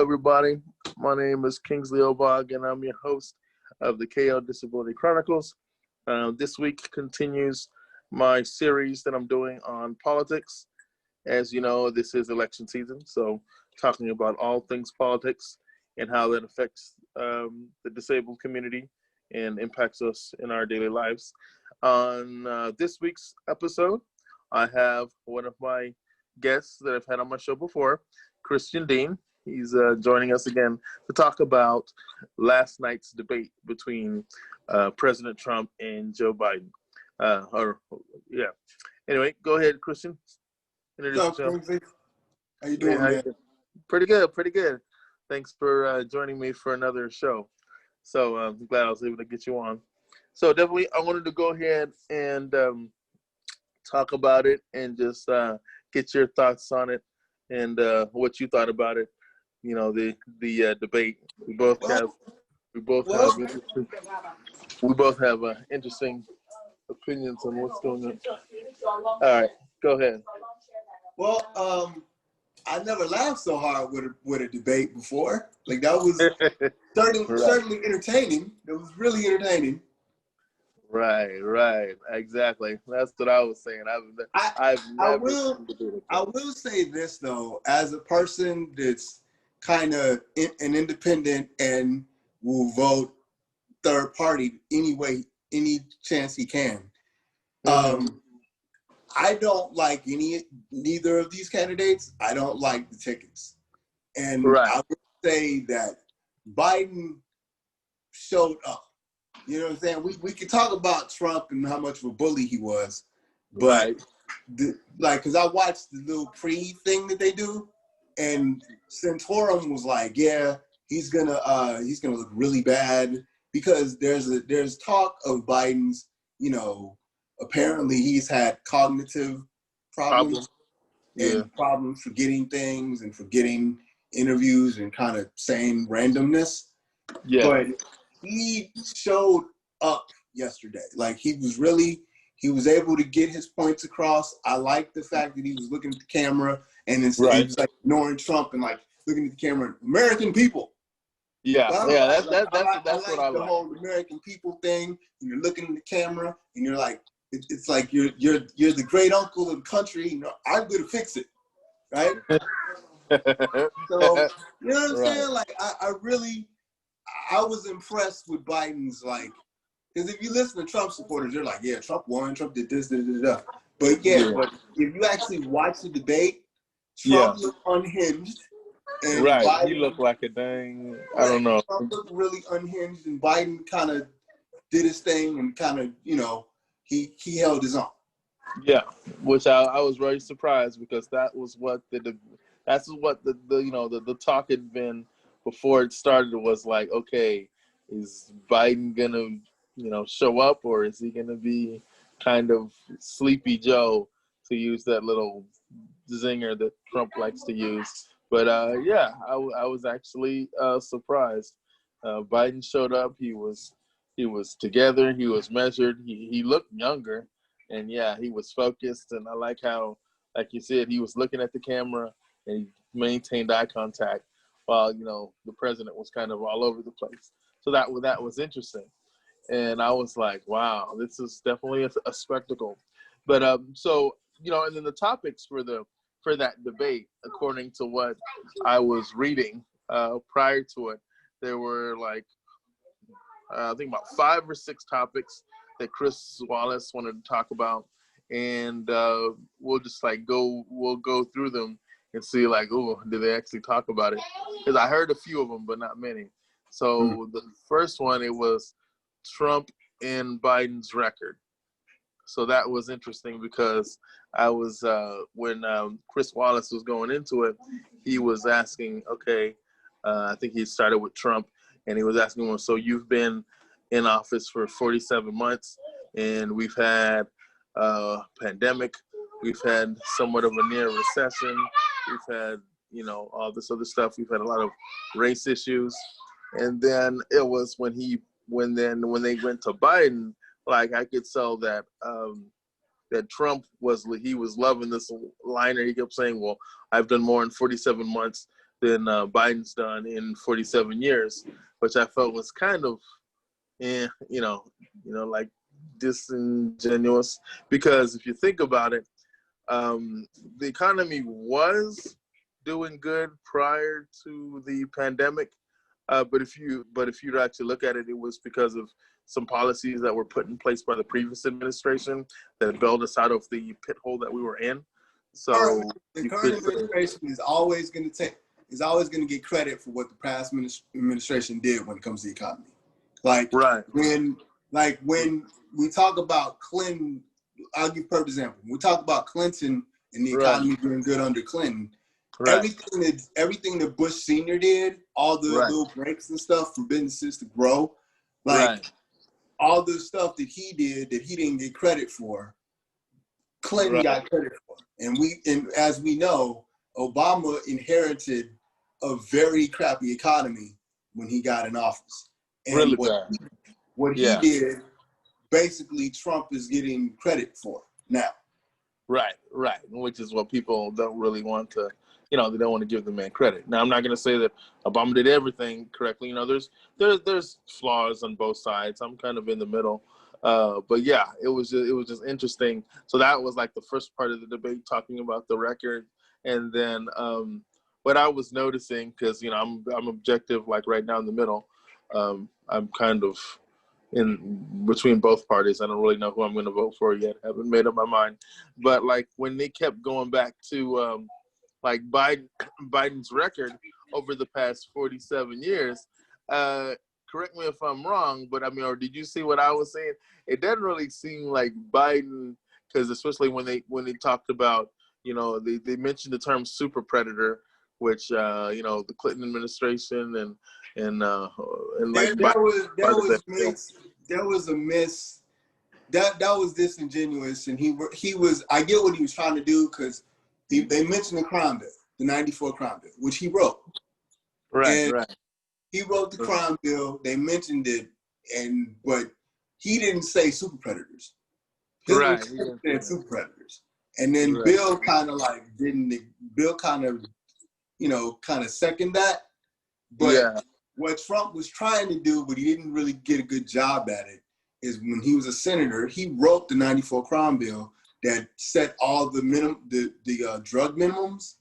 everybody. My name is Kingsley Obog, and I'm your host of the KO Disability Chronicles. This week continues my series that I'm doing on politics. As you know, this is election season, so talking about all things politics and how that affects the disabled community and impacts us in our daily lives. On this week's episode, I have one of my guests that I've had on my show before, Christian Dean. He's joining us again to talk about last night's debate between President Trump and Joe Biden. Anyway, go ahead, Christian. What's up, Kingsley? How you doing, man? Pretty good. Thanks for joining me for another show. So I'm glad I was able to get you on. So definitely, I wanted to go ahead and talk about it and just get your thoughts on it and what you thought about it. You know, the debate. We both have interesting opinions on what's going on. All right, go ahead. Well, I never laughed so hard with a debate before. Like, that was certainly entertaining. It was really entertaining. Right, exactly. That's what I was saying. I will say this though, as a person that's kind of an independent and will vote third party any chance he can. I don't like neither of these candidates. I don't like the tickets. And I would say that Biden showed up. You know what I'm saying? We could talk about Trump and how much of a bully he was, but because I watched the little pre thing that they do, and Santorum was like, yeah, he's gonna look really bad because there's talk of Biden's, apparently he's had cognitive problems and problems forgetting things and forgetting interviews and kind of saying randomness. Yeah. But he showed up yesterday. Like, he was able to get his points across. I like the fact that he was looking at the camera and instead he was like ignoring Trump and like looking at the camera, American people. That's what I like. The whole American people thing. And you're looking at the camera and you're like, it's like you're the great uncle of the country. I'm gonna fix it, right? So you know what I'm saying? Like, I was impressed with Biden's, because if you listen to Trump supporters, they're like, yeah, Trump won, Trump did this, But but if you actually watch the debate, Trump looked unhinged. And Biden, he looked like a dang, I don't know. Trump looked really unhinged, and Biden kind of did his thing and kind of, he held his own. Yeah, which I was very surprised because that was what the talk had been before it started. Was like, okay, is Biden gonna show up, or is he gonna be kind of Sleepy Joe, to use that little zinger that Trump likes to use? But I was actually surprised. Biden showed up. He was together. He was measured. He looked younger, and he was focused. And I like how, like you said, he was looking at the camera and he maintained eye contact while the president was kind of all over the place. So that was interesting, and I was like, wow, this is definitely a spectacle. But and then the topics for that debate, according to what I was reading prior to it, there were I think about 5 or 6 topics that Chris Wallace wanted to talk about, and we'll just we'll go through them and see did they actually talk about it? Because I heard a few of them, but not many. So the first one, it was Trump and Biden's record. So that was interesting because I was when Chris Wallace was going into it, he was asking, okay, I think he started with Trump, and he was asking him, so you've been in office for 47 months, and we've had a pandemic, we've had somewhat of a near recession, we've had all this other stuff, we've had a lot of race issues, and then it was when they went to Biden. Like, I could tell that that Trump was loving this liner. He kept saying, well, I've done more in 47 months Biden's done in 47 years, which I felt was kind of, like disingenuous. Because if you think about it, the economy was doing good prior to the pandemic, but if you actually look at it, it was because of some policies that were put in place by the previous administration that bailed us out of the pit hole that we were in. So the current administration is always going to get credit for what the past administration did when it comes to the economy. When we talk about Clinton, I'll give a perfect example. When we talk about Clinton and the economy doing good under Clinton, everything that Bush Sr. did, all the little breaks and stuff for businesses to grow, all the stuff that he did that he didn't get credit for, Clinton got credit for. And as we know, Obama inherited a very crappy economy when he got in office. And what he did, basically Trump is getting credit for now. Right, which is what people don't really want to, they don't want to give the man credit. Now, I'm not going to say that Obama did everything correctly. There's flaws on both sides. I'm kind of in the middle. But yeah, it was just interesting. So that was like the first part of the debate, talking about the record. And then what I was noticing, because I'm objective, like right now in the middle. I'm kind of in between both parties. I don't really know who I'm going to vote for yet. I haven't made up my mind. But like when they kept going back to like Biden's record over the past 47 years, correct me if I'm wrong, but or did you see what I was saying? It doesn't really seem like Biden, because especially when they talked about, they mentioned the term super predator, which the Clinton administration and like that was a miss. That was disingenuous, and he was. I get what he was trying to do, because they mentioned the crime bill, the '94 crime bill, which he wrote. Right. He wrote the crime bill. They mentioned it, but he didn't say super predators. He said super predators, and then Bill kind of didn't. Bill kind of second that, but what Trump was trying to do, but he didn't really get a good job at it, is when he was a senator, he wrote the '94 crime bill that set all the drug minimums,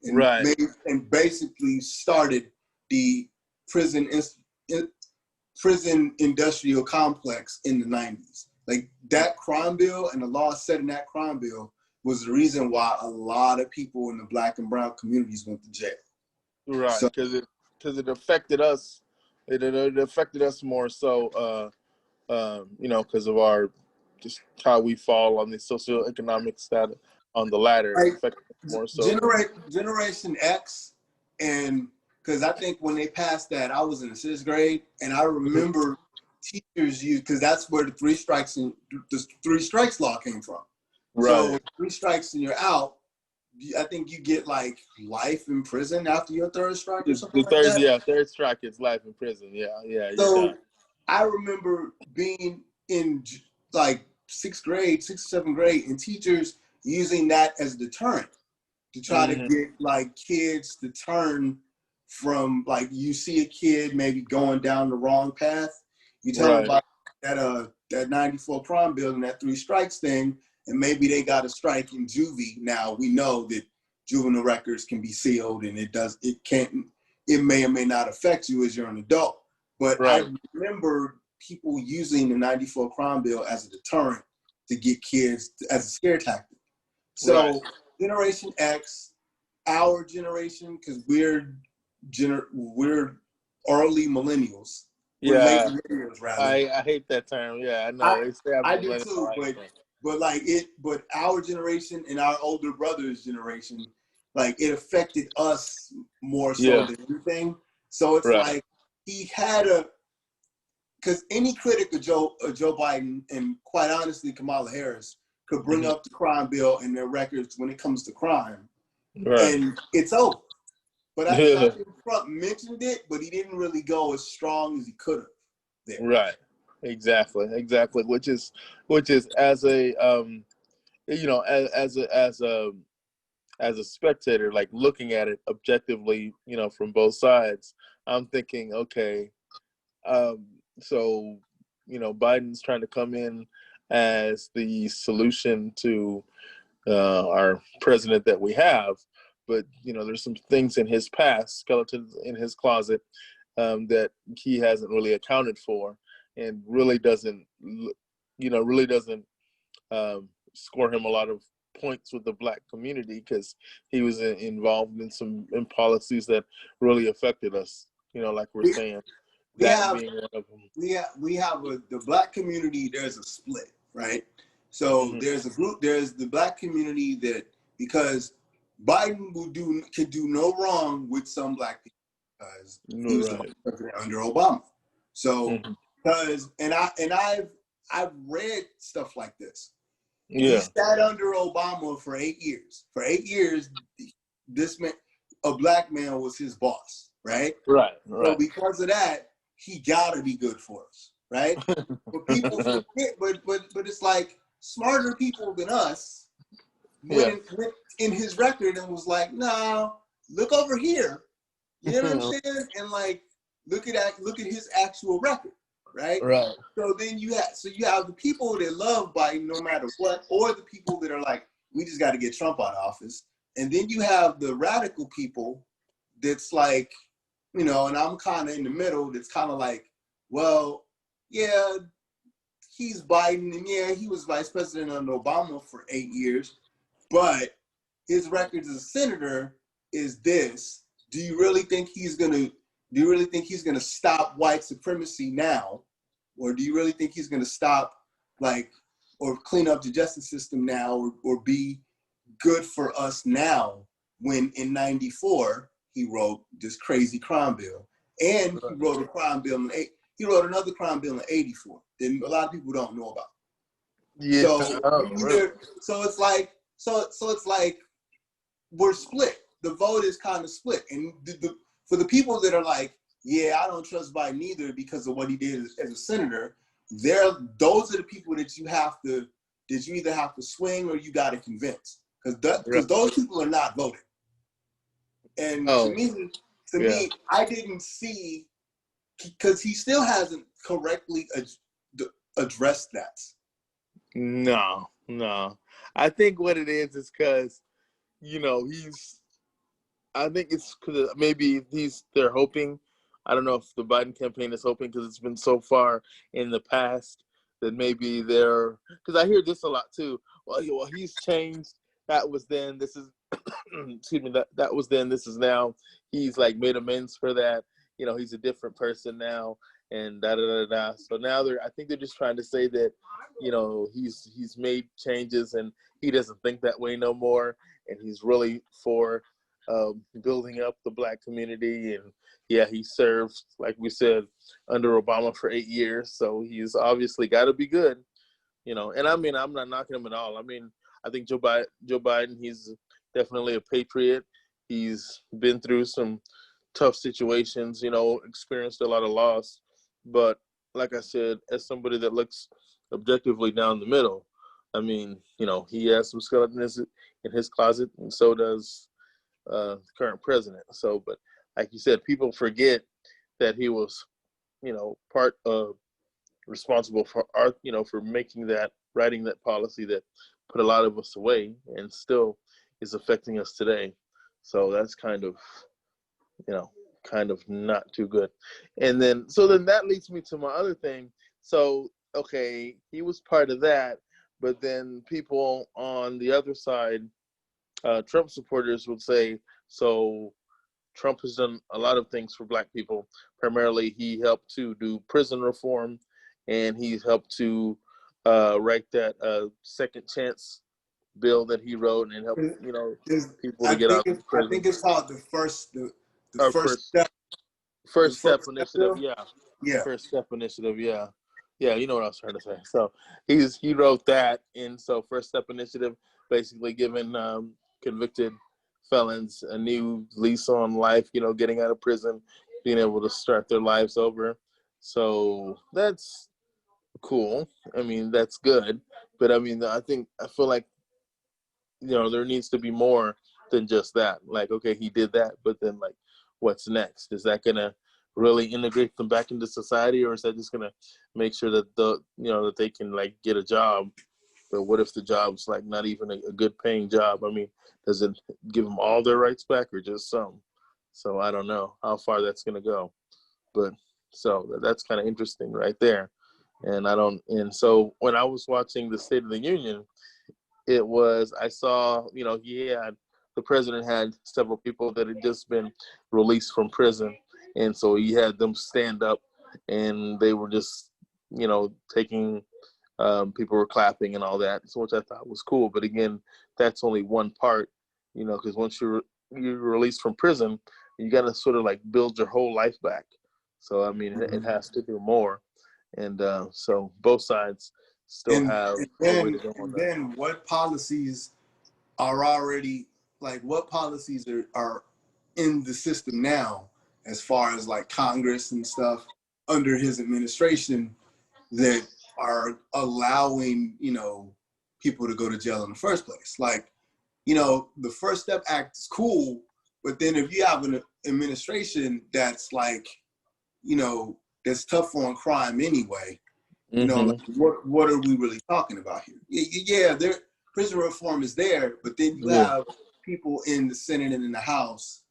and basically started the prison industrial complex in the '90s. Like that crime bill and the law set in that crime bill was the reason why a lot of people in the Black and brown communities went to jail. Right, because it affected us. It affected us more so, because of our just how we fall on the socioeconomic status on the ladder. It affected us more so. Generation X, and because I think when they passed that, I was in the 6th grade, and I remember teachers use, because that's where the three strikes law came from. Right. So 3 strikes and you're out. I think you get like life in prison after your 3rd strike or something like that. Yeah, 3rd strike is life in prison. Yeah. So I remember being in like 6th grade, 6th or 7th grade, and teachers using that as a deterrent to try to get like kids to turn from, like, you see a kid maybe going down the wrong path, you tell them about that '94 crime bill and that 3 strikes thing, and maybe they got a strike in juvie. Now we know that juvenile records can be sealed, and it may or may not affect you as you're an adult. But I remember people using the '94 crime bill as a deterrent to get kids, as a scare tactic. So Generation X, our generation, because we're early millennials. We're late millennials, rather. I hate that term. Yeah, I know. I do too, but our generation and our older brother's generation, like, it affected us more so than anything. So it's like he had because any critic of Joe Biden, and quite honestly Kamala Harris, could bring up the crime bill and their records when it comes to crime, and it's over. But I think Trump mentioned it, but he didn't really go as strong as he could have there. Right. Exactly. Which is as a as a spectator, like looking at it objectively, you know, from both sides, I'm thinking, okay, so, you know, Biden's trying to come in as the solution to our president that we have, but you know, there's some things in his past, skeletons in his closet, that he hasn't really accounted for, and really doesn't, you know, really doesn't score him a lot of points with the Black community, because he was involved in some policies that really affected us. You know, like we're saying, that being one of them. We have the Black community. There's a split, right? So there's a group. There's the Black community that, because Biden could do no wrong with some Black people, because he was the president under Obama. So because I've read stuff like this. He sat under Obama for 8 years. For 8 years, this man, a Black man, was his boss, right? Right. So because of that, he gotta be good for us, right? But people forget, but it's like smarter people than us went in his record and was like, no, look over here. You know what I'm saying? And like, look at his actual record, right? Right. So then you have the people that love Biden no matter what, or the people that are like, we just got to get Trump out of office. And then you have the radical people that's like, you know, and I'm kind of in the middle, that's kind of like, well, yeah, he's Biden, and yeah, he was vice president under Obama for 8 years, but his record as a senator is this. Do you really think he's gonna stop white supremacy now? Or do you really think he's gonna stop, like, or clean up the justice system now, or be good for us now, when in '94 he wrote this crazy crime bill, and he wrote a crime bill he wrote another crime bill in '84 that a lot of people don't know about. Yeah. So it's like we're split. The vote is kind of split, and for the people that are like, yeah, I don't trust Biden either because of what he did as a senator, those are the people that you either have to swing or you got to convince, because those people are not voting. And to me, I didn't see, because he still hasn't correctly addressed that. No. I think what it is because, you know, I think it's because maybe they're hoping. I don't know if the Biden campaign is hoping, because it's been so far in the past that maybe because I hear this a lot too. Well, he's changed. That was then. This is, excuse me. That was then. This is now. He's like made amends for that. You know, he's a different person now, and da da da da. So now I think they're just trying to say that, you know, he's made changes and he doesn't think that way no more, and he's really for building up the Black community. And yeah, he served, like we said, under Obama for 8 years, so he's obviously got to be good, you know. And I mean, I'm not knocking him at all. I mean, I think Joe Biden, he's definitely a patriot. He's been through some tough situations, you know, experienced a lot of loss. But like I said, as somebody that looks objectively down the middle, I mean, you know, he has some skeletons in his closet, and so does the current president. So, but like you said, people forget that he was, you know, part of responsible for you know, for writing that policy that put a lot of us away and still is affecting us today. So that's kind of, you know, kind of not too good. And then that leads me to my other thing. So, okay, he was part of that, but then people on the other side, Trump supporters, would say, so Trump has done a lot of things for Black people. Primarily, he helped to do prison reform, and he's helped to write that second chance bill that he wrote, and help, you know, people to get out of prison. I think it's called the first step. First Step Initiative, yeah. First Step Initiative, yeah. You know what I was trying to say. So he wrote that, and so First Step Initiative, basically giving convicted felons a new lease on life, you know, getting out of prison, being able to start their lives over. So that's cool. I mean, that's good. But I mean, I feel like, you know, there needs to be more than just that. Like, okay, he did that, but then like, what's next? Is that gonna really integrate them back into society, or is that just gonna make sure that that they can like get a job? But what if the job's like not even a good paying job? I mean, does it give them all their rights back or just some? So I don't know how far that's gonna go. But so that's kind of interesting right there. And so when I was watching the State of the Union, I saw, the president had several people that had just been released from prison. And so he had them stand up and they were just, taking, people were clapping and all that, so which I thought was cool. But again, that's only one part, because once you're released from prison, you got to sort of like build your whole life back. So, I mean, it has to do more. And so both sides still have a way to go on that. Then what policies are already, like, what policies are in the system now, as far as like Congress and stuff under his administration, that are allowing, people to go to jail in the first place? Like, the First Step Act is cool, but then if you have an administration that's like, that's tough on crime anyway, like, what are we really talking about here? Yeah, prison reform is there, but then you have people in the Senate and in the House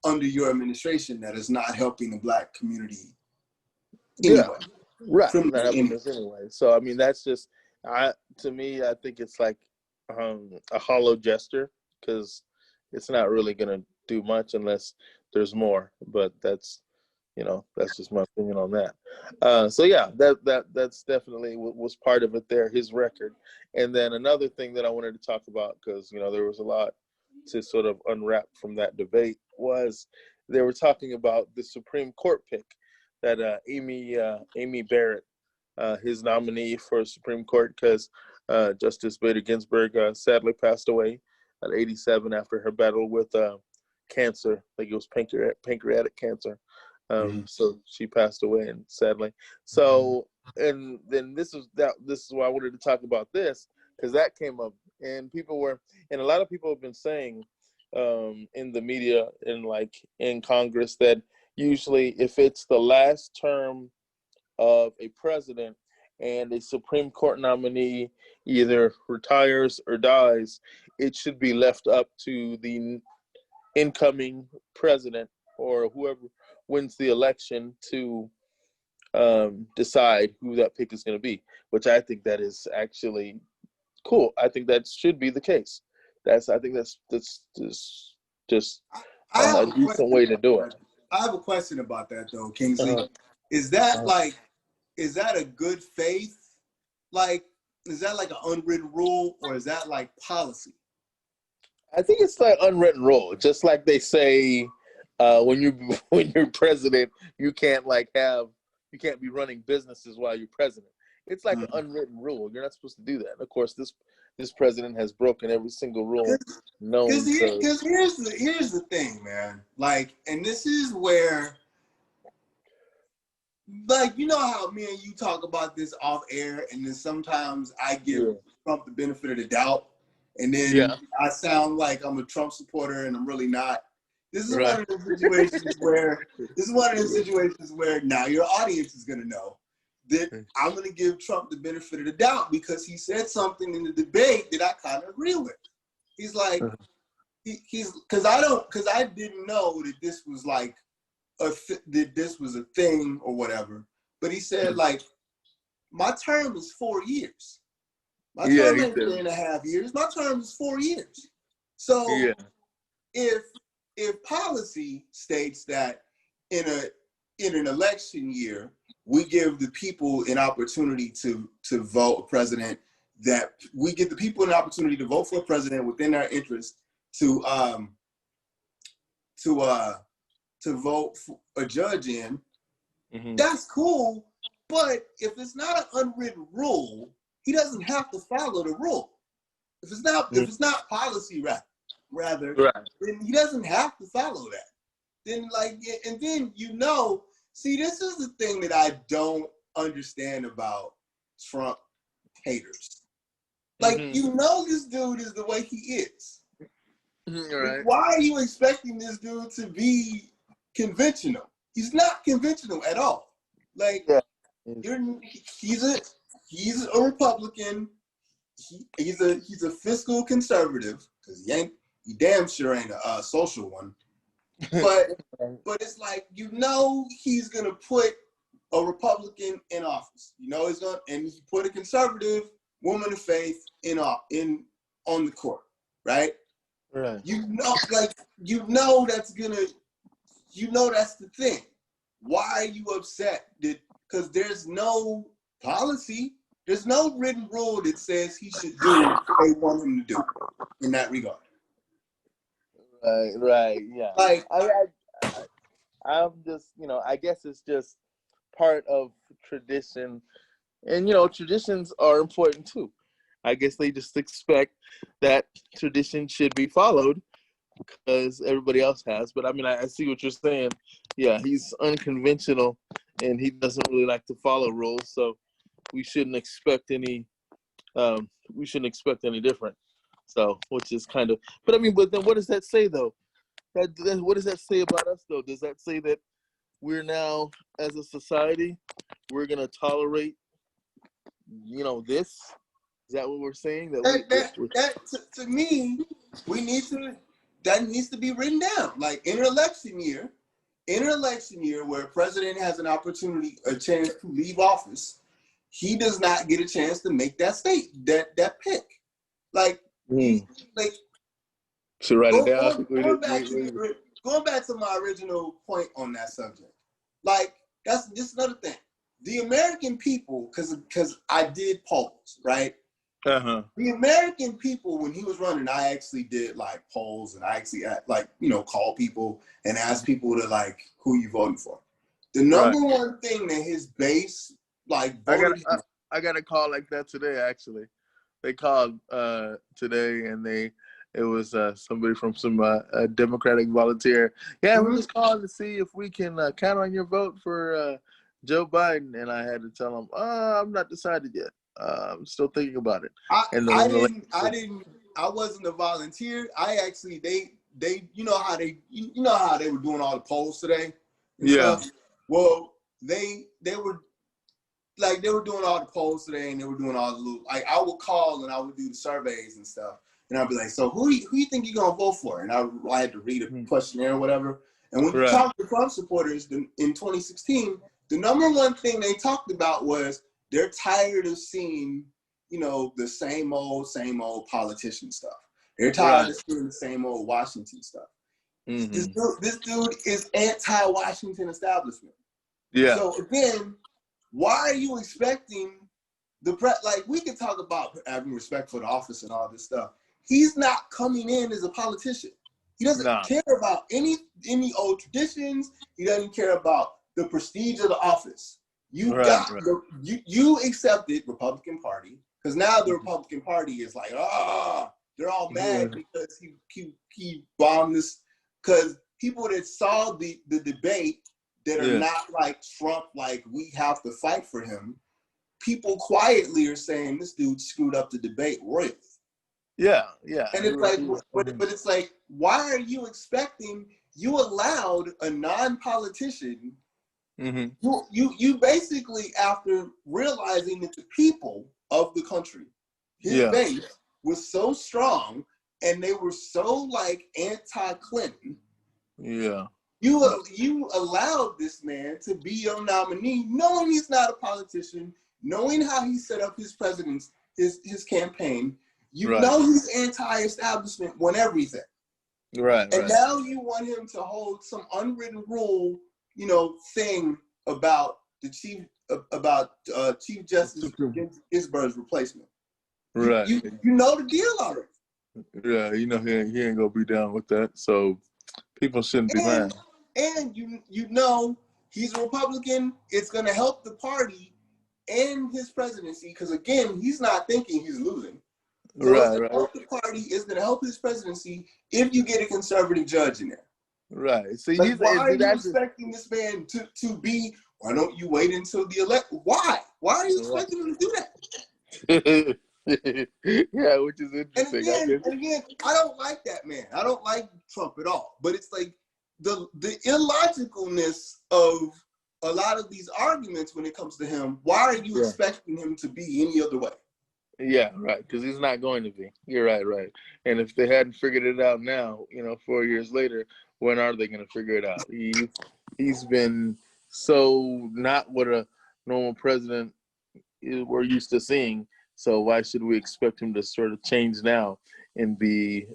under your administration that is not helping the Black community anyway. Right, not helping us anyway. So I mean, that's just, to me, I think it's like a hollow gesture, because it's not really going to do much unless there's more. But that's just my opinion on that. So yeah, that's definitely was part of it there, his record. And then another thing that I wanted to talk about, because there was a lot to sort of unwrap from that debate, was they were talking about the Supreme Court pick that Amy Barrett, his nominee for Supreme Court, because Justice Bader Ginsburg sadly passed away at 87 after her battle with cancer. I think it was pancreatic cancer. So she passed away, and sadly. So, and then this is why I wanted to talk about this, because that came up, and a lot of people have been saying in the media and like in Congress that usually if it's the last term of a president and a Supreme Court nominee either retires or dies, it should be left up to the incoming president or whoever wins the election to decide who that pick is going to be, which I think that is actually cool. I think that should be the case. I think that's just a decent way to do it. I have a question about that though, Kingsley. Is that a good faith? Like, is that like an unwritten rule, or is that like policy? I think it's like unwritten rule. Just like they say, when you're president, you can't be running businesses while you're president. It's like an unwritten rule. You're not supposed to do that. And of course, this president has broken every single rule known to. Because here's the thing, man. Like, and this is where, like, how me and you talk about this off air, and then sometimes I give Trump the benefit of the doubt, and then I sound like I'm a Trump supporter, and I'm really not. This is one of the situations where now your audience is gonna know that I'm gonna give Trump the benefit of the doubt, because he said something in the debate that I kind of agree with. He's like, because I didn't know that this was like that this was a thing or whatever. But he said, like, my term is 4 years. My term ain't 3.5 years. My term is 4 years. So if policy states that in an election year, we give the people an opportunity to vote a president, that we give the people an opportunity to vote for a president within their interest to vote for a judge in, that's cool. But if it's not an unwritten rule, he doesn't have to follow the rule. If it's not policy, rather, then he doesn't have to follow that. Then see, this is the thing that I don't understand about Trump haters. Like, this dude is the way he is. Right. Why are you expecting this dude to be conventional? He's not conventional at all. Like, he's a Republican. He's a fiscal conservative because he damn sure ain't a social one. But it's like, he's gonna put a Republican in office. He's gonna, and he put a conservative woman of faith on the court, right? Right. That's the thing. Why are you upset? Because there's no policy, there's no written rule that says he should do what they want him to do in that regard. Right, yeah. Like, I'm just, I guess it's just part of tradition, and traditions are important too. I guess they just expect that tradition should be followed because everybody else has. But I mean, I see what you're saying. Yeah, he's unconventional and he doesn't really like to follow rules, so we shouldn't expect any different. So, which is kind of, but then what does that say though? What does that say about us though? Does that say that we're now, as a society, we're gonna tolerate, this? Is that what we're saying? To me, that needs to be written down. Like, in an election year where a president has a chance to leave office, he does not get a chance to make that pick. Like, should write it down. Going back to my original point on that subject, like, that's just another thing. The American people, because I did polls, right? Uh-huh. The American people, when he was running, I actually did like polls, and I actually call people and ask people to like, who you voting for. The number one thing that his base voted. I got a call like that today. Actually, they called today, and it was somebody from some Democratic volunteer. Yeah, we're just calling to see if we can count on your vote for Joe Biden. And I had to tell him, I'm not decided yet. I'm still thinking about it. I wasn't a volunteer. I actually, they how they were doing all the polls today and stuff. Well, they were doing all the polls today, and they were doing all the little, like, I would call and I would do the surveys and stuff, and I'd be like, so who you think you're gonna vote for? And I had to read a questionnaire or whatever. And when you talk to Trump supporters in 2016, the number one thing they talked about was they're tired of seeing, the same old politician stuff. They're tired of seeing the same old Washington stuff. Mm-hmm. This dude is anti-Washington establishment. Yeah. So again, why are you expecting we can talk about having respect for the office and all this stuff. He's not coming in as a politician. He doesn't care about any old traditions. He doesn't care about the prestige of the office. You accepted Republican Party, because now the Republican Party is like, they're all mad because he bombed this. Because people that saw the debate that are not like Trump, like, we have to fight for him, people quietly are saying this dude screwed up the debate royally. Yeah. And it's like, but it's like, why are you expecting? You allowed a non-politician. Mm-hmm. You basically, after realizing that the people of the country, his base was so strong and they were so like anti-Clinton. Yeah. You allowed this man to be your nominee, knowing he's not a politician, knowing how he set up his his campaign. You know he's anti-establishment, won everything. And now you want him to hold some unwritten rule, thing about the Chief Justice Ginsburg's replacement. You know the deal already. Yeah, he ain't gonna be down with that. So people shouldn't be mad. And he's a Republican. It's gonna help the party and his presidency, because again, he's not thinking he's losing. So it's gonna help the party. It's gonna help his presidency if you get a conservative judge in there. Right. So why are you expecting this man to be? Why don't you wait until the election? Why? Why are you expecting him to do that? Yeah, which is interesting. And again, I don't like that man. I don't like Trump at all. But it's like the illogicalness of a lot of these arguments when it comes to him. Why are you expecting him to be any other way? Yeah, right. Because he's not going to be. You're right. And if they hadn't figured it out now, 4 years later, when are they going to figure it out? He's been so not what a normal president we're used to seeing. So why should we expect him to sort of change now and be,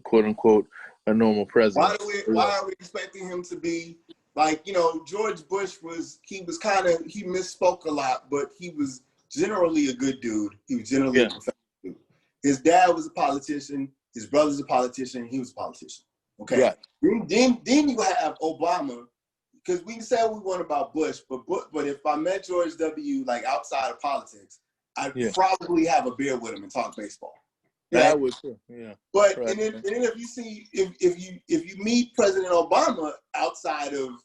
quote unquote, a normal president? Why are we expecting him to be like, George Bush he misspoke a lot, but he was generally a good dude. He was generally a professional dude. His dad was a politician. His brother's a politician. He was a politician. Okay. Right. Then you have Obama, because we can say what we want about Bush, but if I met George W. like outside of politics, I'd probably have a beer with him and talk baseball. Right? Yeah, I would too. Yeah. But right. and then if you meet President Obama outside of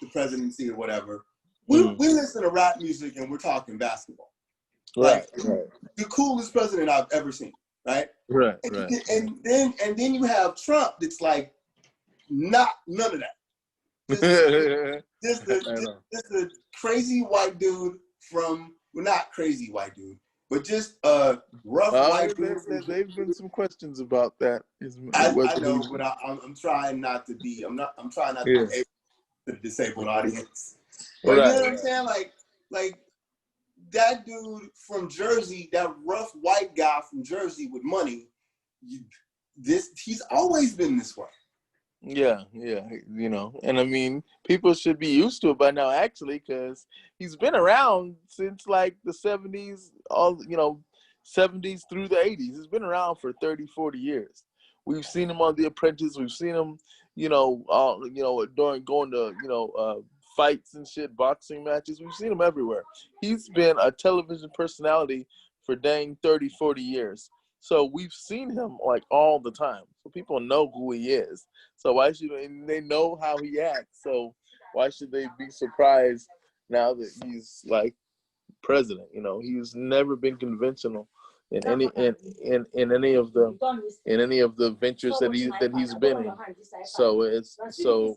the presidency or whatever, we listen to rap music and we're talking basketball. Right. The coolest president I've ever seen. Right. Right. And then you have Trump. That's like none of that. Just a crazy white dude not crazy white dude, but just a rough white dude. There've been some questions about that. I know, but I'm trying not to be. I'm trying not to be able to the disabled audience. But you know what I'm saying? Like that dude from Jersey, that rough white guy from Jersey with money. He's always been this way. Yeah, and I mean, people should be used to it by now, actually, because he's been around since like the 70s, 70s through the 80s. He's been around for 30, 40 years. We've seen him on The Apprentice. We've seen him, during going to, fights and shit, boxing matches. We've seen him everywhere. He's been a television personality for dang 30, 40 years. So we've seen him like all the time. So people know who he is. So and they know how he acts. So why should they be surprised now that he's like president? He's never been conventional in any of the ventures that he's been in. So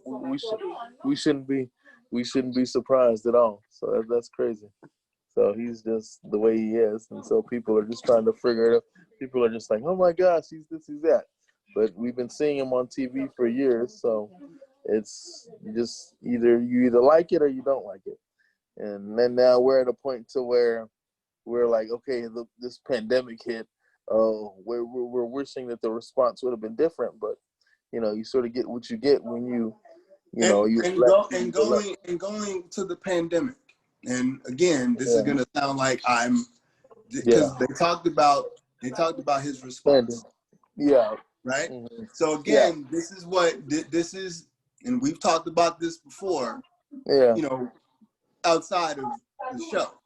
we shouldn't be surprised at all. So that's crazy. So he's just the way he is, and so people are just trying to figure it out. People are just like, oh my gosh, he's this, he's that. But we've been seeing him on TV for years, so it's just you either like it or you don't like it. And then now we're at a point to where we're like, okay, this pandemic hit. We're wishing that the response would have been different, but you sort of get what you get when going to the pandemic. And again, this is gonna sound like because they talked about his response. Yeah. Right. Mm-hmm. So again, this is, and we've talked about this before. Yeah. Outside of the show,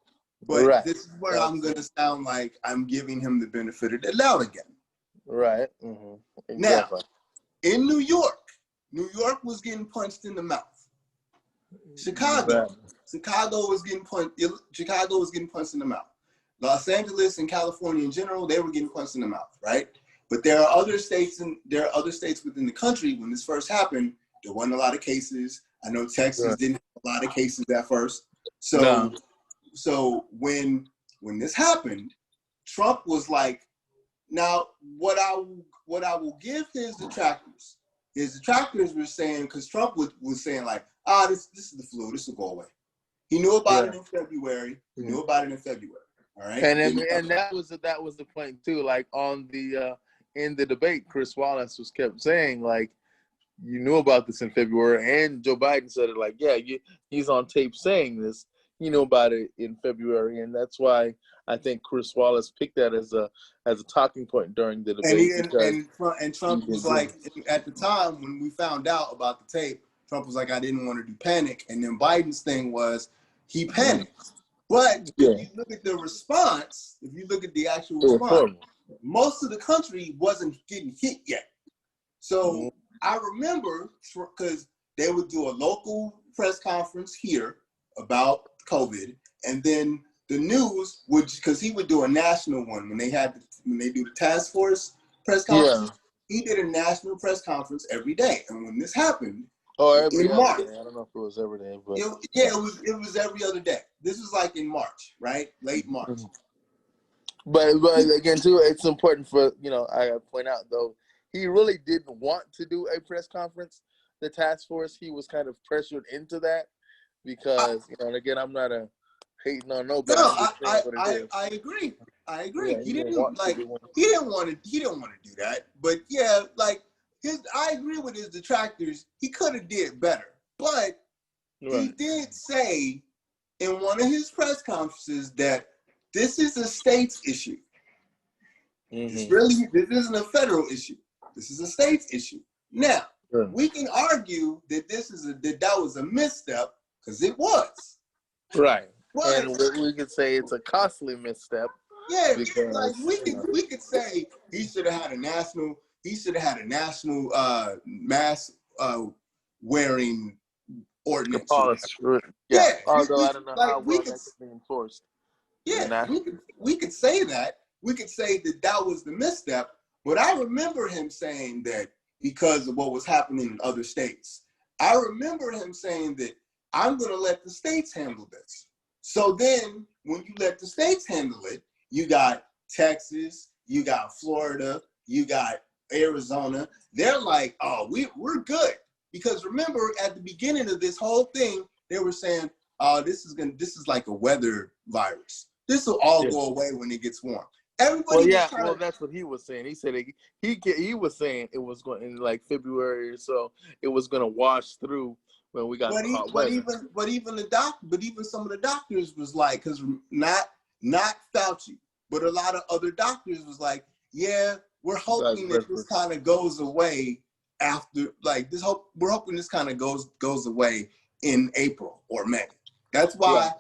but this is where I'm gonna sound like I'm giving him the benefit of the doubt again. Right. Mm-hmm. Exactly. Now, in New York was getting punched in the mouth. Chicago was getting punched in the mouth. Los Angeles and California in general, they were getting punched in the mouth, right? But there are other states within the country. When this first happened, there wasn't a lot of cases. I know Texas didn't have a lot of cases at first. So when this happened, Trump was like, now what I will give his detractors were saying, because Trump was saying like, this is the flu, this will go away. He knew about it in February. All right. And that was the point too. Like on the in the debate, Chris Wallace kept saying like, you knew about this in February, and Joe Biden said it like, he's on tape saying this. He knew about it in February, and that's why I think Chris Wallace picked that as a talking point during the debate. And Trump was like, at the time when we found out about the tape, Trump was like, I didn't want to do panic, and then Biden's thing was he panicked. But if you look at the response, if you look at the actual response, most of the country wasn't getting hit yet. So I remember, because they would do a local press conference here about COVID, and then the news would, because he would do a national one when they do the task force press conference. Yeah. He did a national press conference every day, and when this happened, Every in other March, day. I don't know if it was every day, but it was every other day. This was like in March, right? Late March. Mm-hmm. But again, too, it's important for, I point out, though, he really didn't want to do a press conference. The task force, he was kind of pressured into that because, and again, I'm not hating on nobody. No, I'm just saying what it is. I agree. I agree. Yeah, He didn't want to do that. But yeah, like I agree with his detractors. He could have did better. But he did say in one of his press conferences that this is a state's issue. Mm-hmm. This isn't a federal issue. This is a state's issue. Now, we can argue that that was a misstep, because it was. Right. But, and we could say it's a costly misstep. Yeah, because, like we could say he should have had a national mask wearing ordinance. Yeah. Although I don't know how well that could be enforced. Yeah, we could say that. We could say that was the misstep. But I remember him saying that because of what was happening in other states. I remember him saying that I'm going to let the states handle this. So then when you let the states handle it, you got Texas, you got Florida, you got Arizona. They're like, oh, we're good. Because remember, at the beginning of this whole thing, they were saying, this is like a weather virus. This will all go away when it gets warm. Everybody that's what he was saying. He said he was saying it was going in like February or so. It was going to wash through when we got hot weather. But even some of the doctors was like, because not Fauci, but a lot of other doctors was like, yeah, we're hoping that this kind of goes away after, like this. We're hoping this kind of goes away in April or May. That's why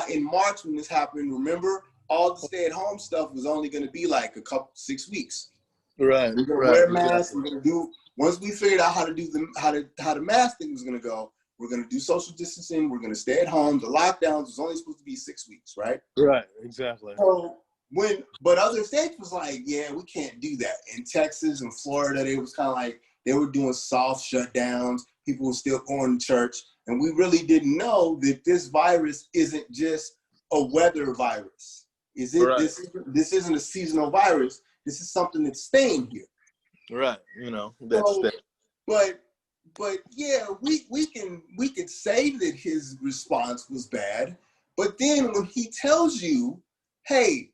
in March when this happened, remember, all the stay-at-home stuff was only going to be like 6 weeks. Right. We're going to wear masks. We're going to do, once we figured out how to do how the mask thing was going to go, we're going to do social distancing. We're going to stay at home. The lockdowns was only supposed to be 6 weeks, right? Right. Exactly. So but other states was like, yeah, we can't do that. In Texas and Florida, they was kind of like, they were doing soft shutdowns. People were still going to church. And we really didn't know that this virus isn't just a weather virus. This isn't a seasonal virus. This is something that's staying here. Right. But yeah, we can say that his response was bad, but then when he tells you, hey,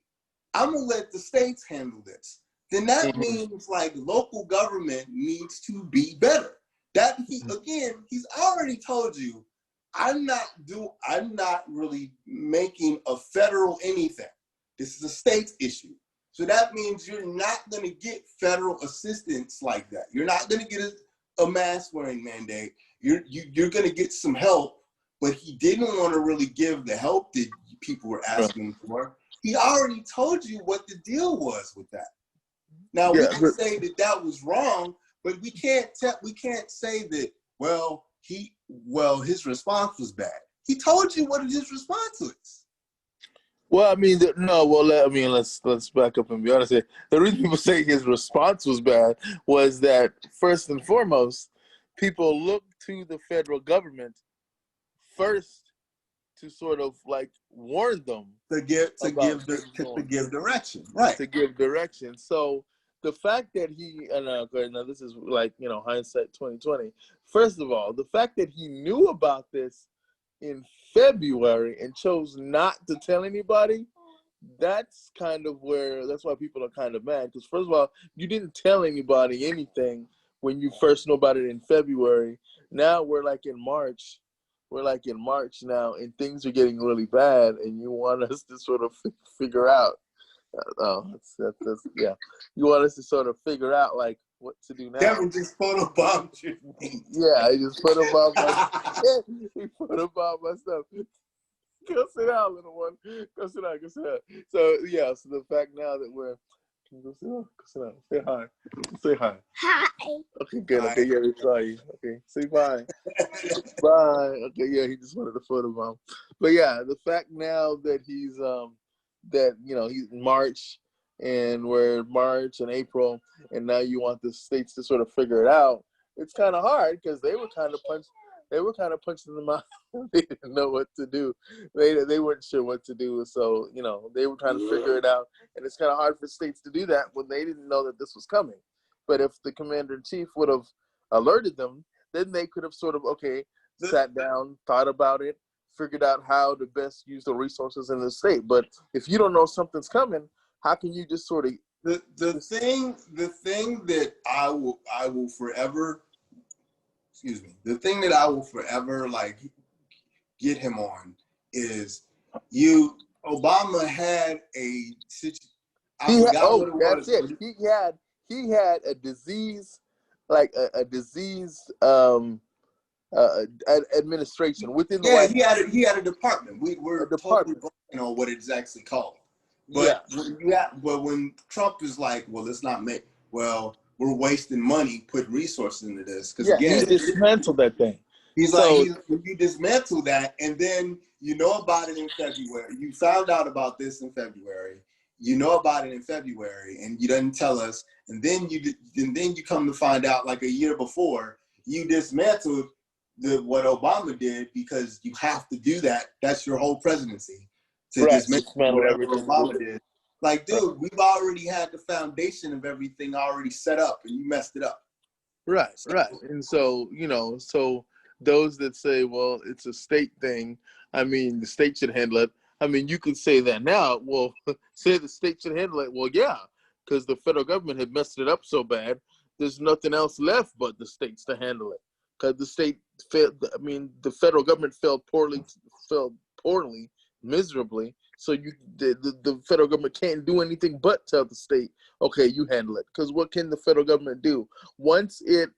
I'm gonna let the states handle this, then that means like local government needs to be better. That he's already told you, I'm not really making a federal anything. This is a state's issue. So that means you're not going to get federal assistance like that. You're not going to get a mask wearing mandate. You're going to get some help, but he didn't want to really give the help that people were asking for. He already told you what the deal was with that. Now we can say that was wrong, but we can't say that, his response was bad. He told you what his response was. Well, I mean, let's back up and be honest here. The reason people say his response was bad was that, first and foremost, people look to the federal government first to sort of like warn them to give direction, right? To give direction. So the fact that now this is like, hindsight 2020. First of all, the fact that he knew about this in February and chose not to tell anybody, that's why people are kind of mad. Because first of all, you didn't tell anybody anything when you first knew about it in February. Now we're like in March. Now, and things are getting really bad, and you want us to sort of figure out. You want us to sort of figure out like what to do now. Devin just photobombed you. Yeah, I just photobombed my stuff. Go sit down, little one. Go sit down. So the fact now that we're Go sit down. Go sit down. Say hi. Say hi. Hi. Okay, good. Hi. Okay, yeah, we saw you. Okay, say bye. Bye. Okay, yeah, he just wanted a photo bomb. But yeah, the fact now that he's that he's in March, and we're in March and April, and now you want the states to sort of figure it out. It's kind of hard because they were kind of punched in the mouth. They didn't know what to do. They weren't sure what to do. So they were trying to figure it out, and it's kind of hard for states to do that when they didn't know that this was coming. But if the commander-in-chief would have alerted them, then they could have sort of sat down, thought about it, figured out how to best use the resources in the state. But if you don't know something's coming, how can you just sort of the thing that I will forever, excuse me, the thing that I will forever like get him on is Obama had a situation. That's it. He had a disease, like a disease administration within the White House. He had a department. We're totally blanking on what it's actually called. But when Trump is like, well, let's not make, well, we're wasting money, put resources into this. Because again, he dismantled that thing. He's like, you dismantle that, and then you know about it in February. You found out about this in February. You know about it in February, and you didn't tell us. And then you come to find out, like a year before, you dismantled what Obama did, because you have to do that. That's your whole presidency, to dismantle whatever Obama did. Like, dude, we've already had the foundation of everything already set up, and you messed it up. Right. And so those that say, well, it's a state thing, I mean, the state should handle it. I mean, you could say that now. Well, say the state should handle it. Well, yeah, because the federal government had messed it up so bad, there's nothing else left but the states to handle it. Because the state failed. I mean, the federal government failed poorly, miserably. So the federal government can't do anything but tell the state, okay, you handle it. Because what can the federal government do once it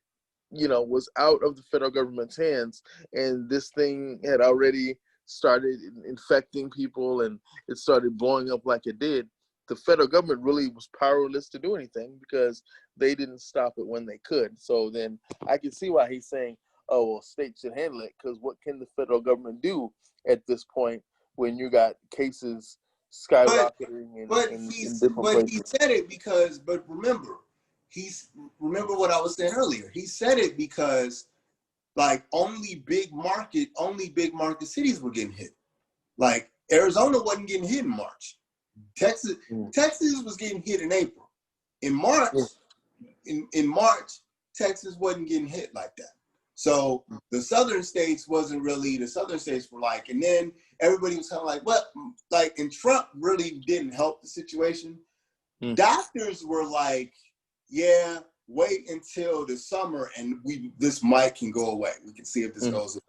was out of the federal government's hands, and this thing had already started infecting people, and it started blowing up like it did? The federal government really was powerless to do anything because they didn't stop it when they could. So then I can see why he's saying, oh, well, states should handle it, because what can the federal government do at this point when you got cases skyrocketing in different places? But he said it because, remember what I was saying earlier. He said it because, like, only big market cities were getting hit. Like, Arizona wasn't getting hit in March. Texas was getting hit in April. In March, in March, Texas wasn't getting hit like that. So the southern states were like, and then everybody was kind of like, what? Like, and Trump really didn't help the situation. Doctors were like, yeah, wait until the summer and this might can go away. We can see if this goes away,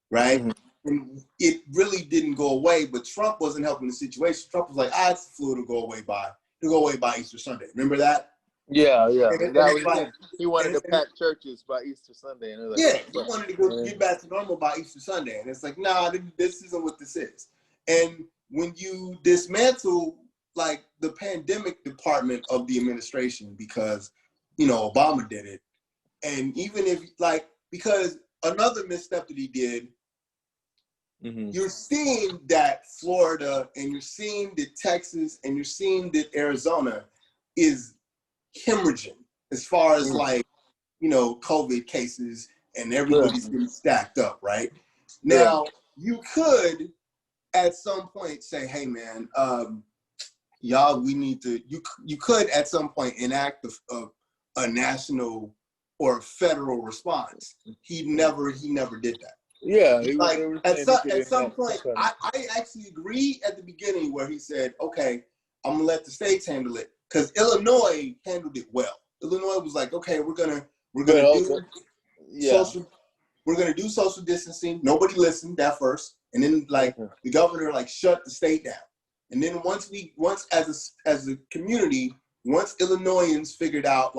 right? And it really didn't go away, but Trump wasn't helping the situation. Trump was like, it's the flu to go away by Easter Sunday. Remember that? Yeah. And that was like, he wanted to pack churches by Easter Sunday. And like, he wanted to get back to normal by Easter Sunday. And it's like, nah, this isn't what this is. And when you dismantle, like, the pandemic department of the administration, because, Obama did it, and even if, like, because another misstep that he did, you're seeing that Florida, and you're seeing that Texas, and you're seeing that Arizona is hemorrhaging as far as like, COVID cases, and everybody's getting stacked up, right? Now, you could at some point say, hey man, y'all, we need to, you could at some point enact a national or federal response. He never did that. Yeah, like at some point, I actually agreed at the beginning where he said, okay, I'm gonna let the states handle it, because Illinois handled it well. Illinois was like, okay, we're gonna do social distancing. Nobody listened at first, and then the governor shut the state down. And then once as a community, once Illinoisans figured out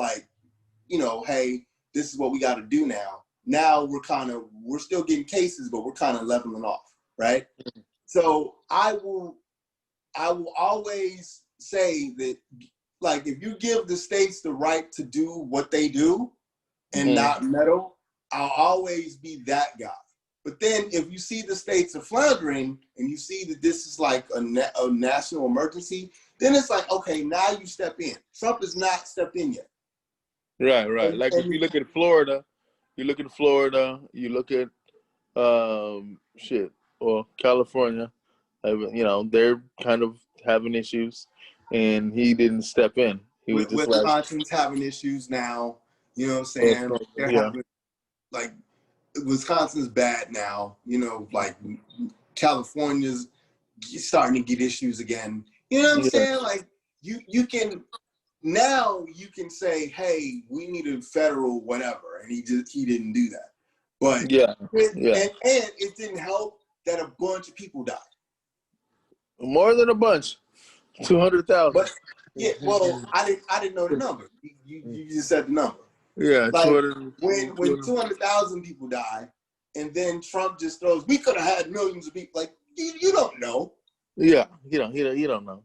hey, this is what we got to do now. Now we're still getting cases, but we're kind of leveling off, right? So I will always say that like if you give the states the right to do what they do and not meddle, I'll always be that guy. But then if you see the states are floundering and you see that this is like a national emergency, then it's like, okay, now you step in. Trump has not stepped in yet. Right. Like if you look at Florida, you look at or California, you know, they're kind of having issues, and he didn't step in. He was just Wisconsin's having issues now. You know what I'm saying? Like they're having, like, Wisconsin's bad now. You know, like California's starting to get issues again. You know what I'm saying? Like you can now you can say, hey, we need a federal whatever, and he didn't do that. But and it didn't help that a bunch of people died. More than a bunch, 200,000. But yeah, well, I didn't know the number. You just said the number. Yeah, like when 200,000 people die, and then Trump just throws, we could have had millions of people. Like you don't know. Yeah, you don't know.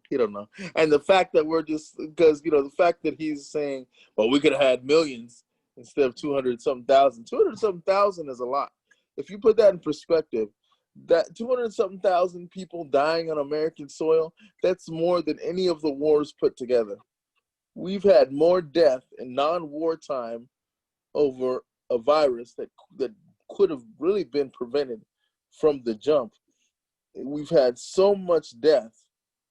And the fact that we're just, because, you know, the fact that he's saying, well, we could have had millions instead of 200-something thousand. 200-something thousand is a lot. If you put that in perspective, that 200-something thousand people dying on American soil, that's more than any of the wars put together. We've had more death in non-wartime over a virus that could have really been prevented from the jump. We've had so much death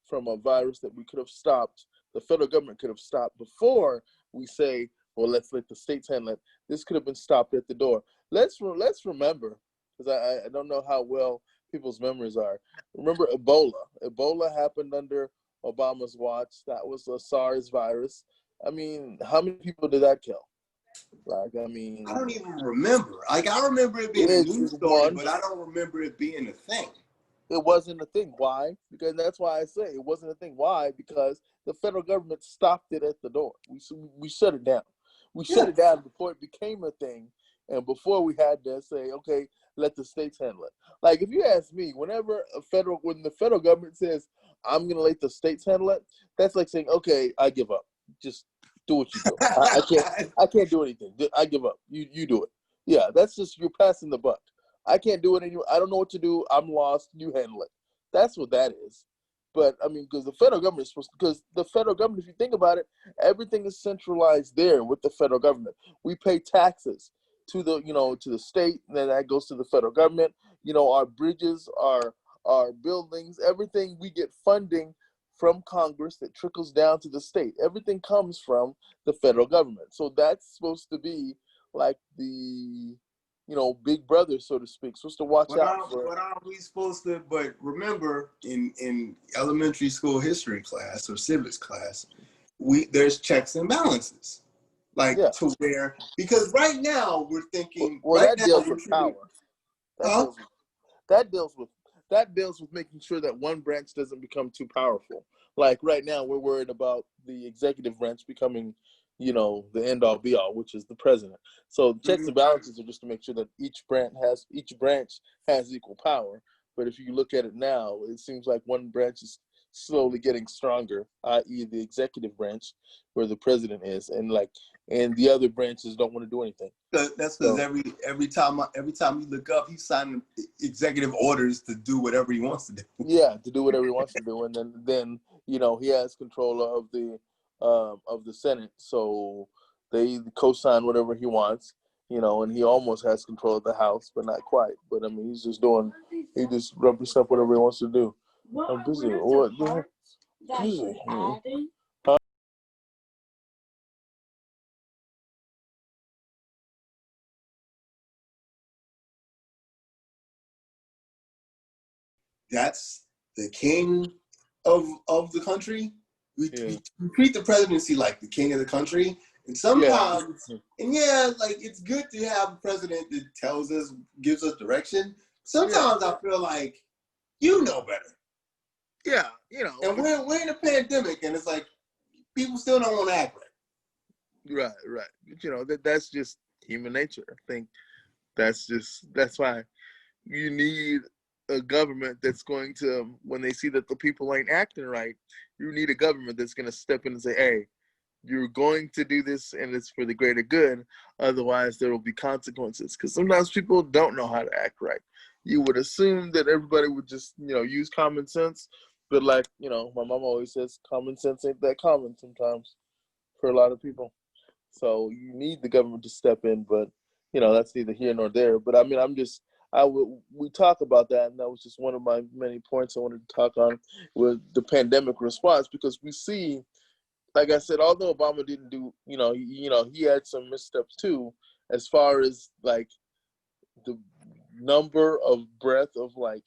from a virus that we could have stopped. The federal government could have stopped before we say, well, let's let the states handle it. This could have been stopped at the door. Let's remember, because I don't know how well people's memories are. Remember Ebola. Ebola happened under Obama's watch. That was a SARS virus. I mean, how many people did that kill? Like, I mean, I don't even remember. Like, I remember it being a news story, but I don't remember it being a thing. It wasn't a thing. Why? Because that's why I say it wasn't a thing. Why? Because the federal government stopped it at the door. We shut it down. We shut it down before it became a thing, and before we had to say, okay, let the states handle it. Like, if you ask me, when the federal government says, I'm going to let the states handle it, that's like saying, okay, I give up. Just do what you do. I can't do anything. I give up. You do it. Yeah, that's just, you're passing the buck. I can't do it anymore. I don't know what to do. I'm lost. You handle it. That's what that is. But I mean, because the federal government is supposed to, because the federal government, if you think about it, everything is centralized there with the federal government. We pay taxes to the state, and then that goes to the federal government. You know, our bridges, our buildings, everything, we get funding from Congress that trickles down to the state. Everything comes from the federal government. So that's supposed to be like the, big brother, so to speak, supposed to watch out for. What are we supposed to? But remember, in elementary school history class or civics class, there's checks and balances, to where, because right now we're thinking. Well, right that deals with power. That deals with making sure that one branch doesn't become too powerful. Like right now, we're worried about the executive branch becoming, the end all be all, which is the president. So checks and balances are just to make sure that each branch has equal power. But if you look at it now, it seems like one branch is slowly getting stronger, i.e. the executive branch, where the president is, and the other branches don't want to do anything. That's because every time you look up, he's signing executive orders to do whatever he wants to do. Yeah, to do whatever he wants to do, and then he has control of the Senate, so they co-sign whatever he wants, and he almost has control of the House, but not quite. But I mean, he just represents whatever he wants to do. I'm busy. What? Busy. That's the king of the country. We treat the presidency like the king of the country. And sometimes, it's good to have a president that tells us, gives us direction. Sometimes I feel like you know better. Yeah, And we're in a pandemic, and it's like people still don't want to act right. Right. But, that's just human nature. I think that's why you need a government that's going to, when they see that the people ain't acting right, you need a government that's going to step in and say, hey, you're going to do this and it's for the greater good. Otherwise, there will be consequences. Because sometimes people don't know how to act right. You would assume that everybody would just, use common sense. But like, my mom always says, common sense ain't that common sometimes for a lot of people. So you need the government to step in, but that's neither here nor there. But I mean, we talk about that, and that was just one of my many points I wanted to talk on with the pandemic response, because we see, like I said, although Obama didn't do, he had some missteps too, as far as like the number of breadth of like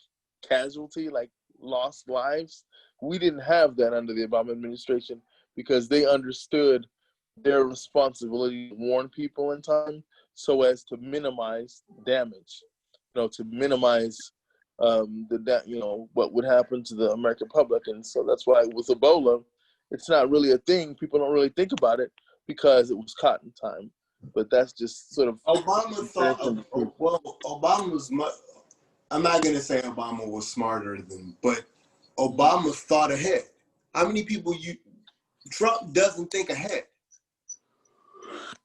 casualty, like lost lives. We didn't have that under the Obama administration because they understood their responsibility to warn people in time so as to minimize damage, to minimize what would happen to the American public. And so that's why with Ebola, it's not really a thing. People don't really think about it because it was cotton time. But that's just sort of Obama thought. Obama was much. I'm not gonna say Obama was smarter than, but Obama thought ahead. How many people Trump doesn't think ahead?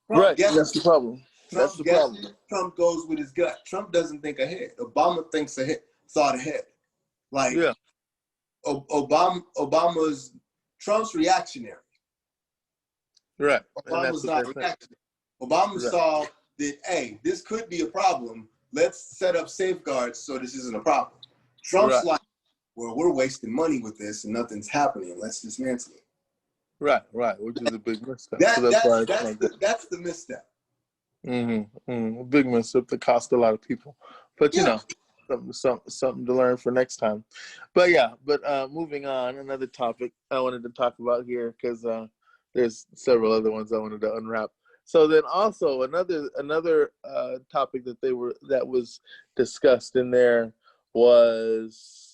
Right, that's the problem. That's the problem. Trump goes with his gut. Trump doesn't think ahead. Obama thinks ahead, thought ahead. Like, yeah. Trump's reactionary. Right. Obama's not reactionary. Obama saw that, hey, this could be a problem. Let's set up safeguards so this isn't a problem. Trump's like, well, we're wasting money with this and nothing's happening. Let's dismantle it. Right, which is a big misstep. That's the misstep. A big misstep that cost a lot of people. But something to learn for next time. But moving on, another topic I wanted to talk about here, because there's several other ones I wanted to unwrap. So then also another topic that was discussed in there was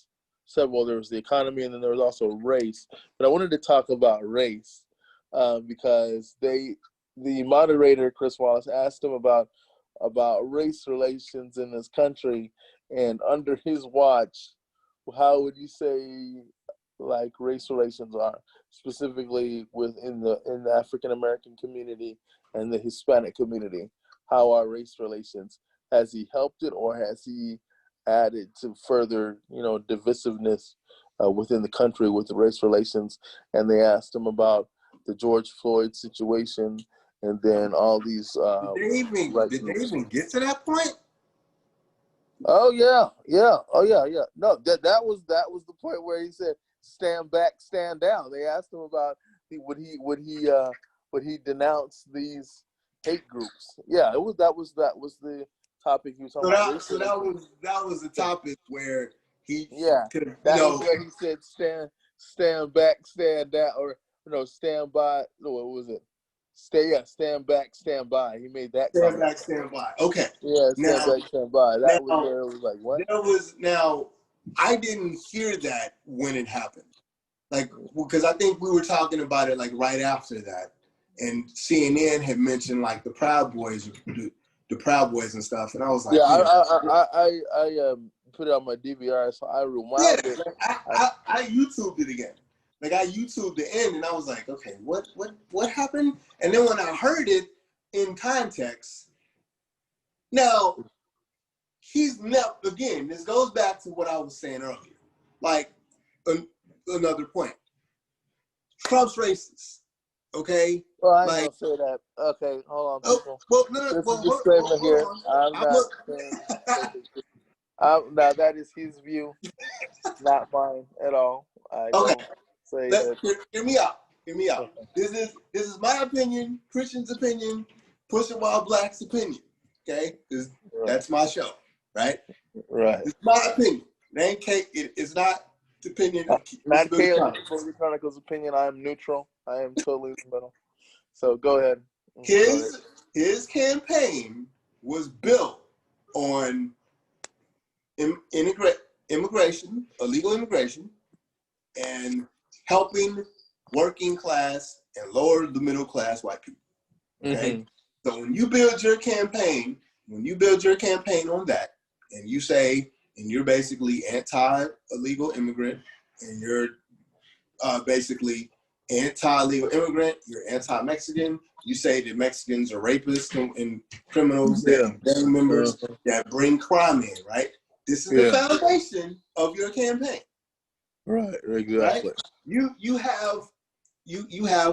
several. There was the economy, and then there was also race. But I wanted to talk about race because the moderator, Chris Wallace, asked him about race relations in this country, and under his watch, how would you say like race relations are, specifically in the African American community and the Hispanic community? How are race relations? Has he helped it, or has he added to further, divisiveness within the country with the race relations? And they asked him about the George Floyd situation, and then all these. Did they even get to that point? Oh yeah. No, that was the point where he said, "Stand back, stand down." They asked him about would he denounce these hate groups? Yeah, that was the topic he was talking about. So that was the topic where he was where he said stand back, stand down, or stand by. No, what was it? Stand back, stand by. He made that stand back, stand by. Okay. Yeah, stand back, stand by. That was where it was like, what? I didn't hear that when it happened. Like, because I think we were talking about it like right after that, and CNN had mentioned like the Proud Boys and stuff, and I was like, I put it on my DVR, so I rewound it. I YouTubed it again. Like I YouTubed the end, and I was like, okay, what happened? And then when I heard it in context, now he's never, again, this goes back to what I was saying earlier. Like another point, Trump's racist. Okay. Well, I don't say that. Okay, hold on, people. Now that is his view, not mine at all. Hear me out. Okay. This is my opinion, Christian's opinion, Pushing Wild Black's opinion. Okay, that's my show, right? Right. It's my opinion. It ain't Kate. It's not the opinion. Not KO Disability Chronicles opinion. I am neutral. I am totally in the middle. So go ahead. His campaign was built on immigration, illegal immigration, and helping working class and lower the middle class white people. Okay, so when you build your campaign on that, and you say, and you're basically anti-illegal immigrant, and you're basically anti-legal immigrant, you're anti-Mexican, you say that Mexicans are rapists and criminals, that gang members that bring crime in, right? This is the foundation of your campaign. Right, exactly. Right? You have,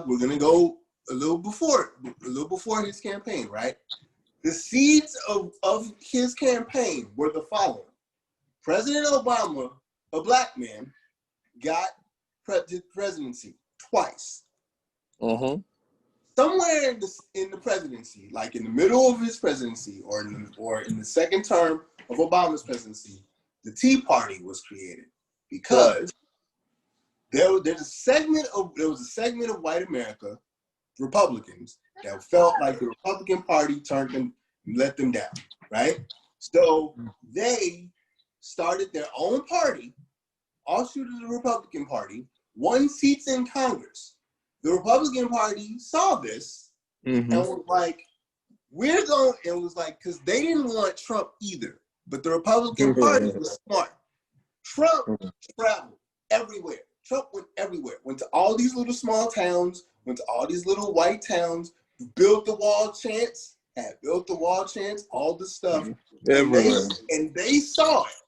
we're gonna go a little before his campaign, right? The seeds of his campaign were the following. President Obama, a black man, got presidency twice. Somewhere in the presidency, like in the middle of his presidency, or in the second term of Obama's presidency, the Tea Party was created because there was a segment of white America, Republicans, that felt like the Republican Party let them down, right? So they started their own party, offshoot of the Republican Party, won seats in Congress. The Republican Party saw this and was like, because they didn't want Trump either, but the Republican Party was smart. Trump traveled everywhere. Trump went everywhere, went to all these little small towns, went to all these little white towns, built the wall chants, all this stuff. And they saw it.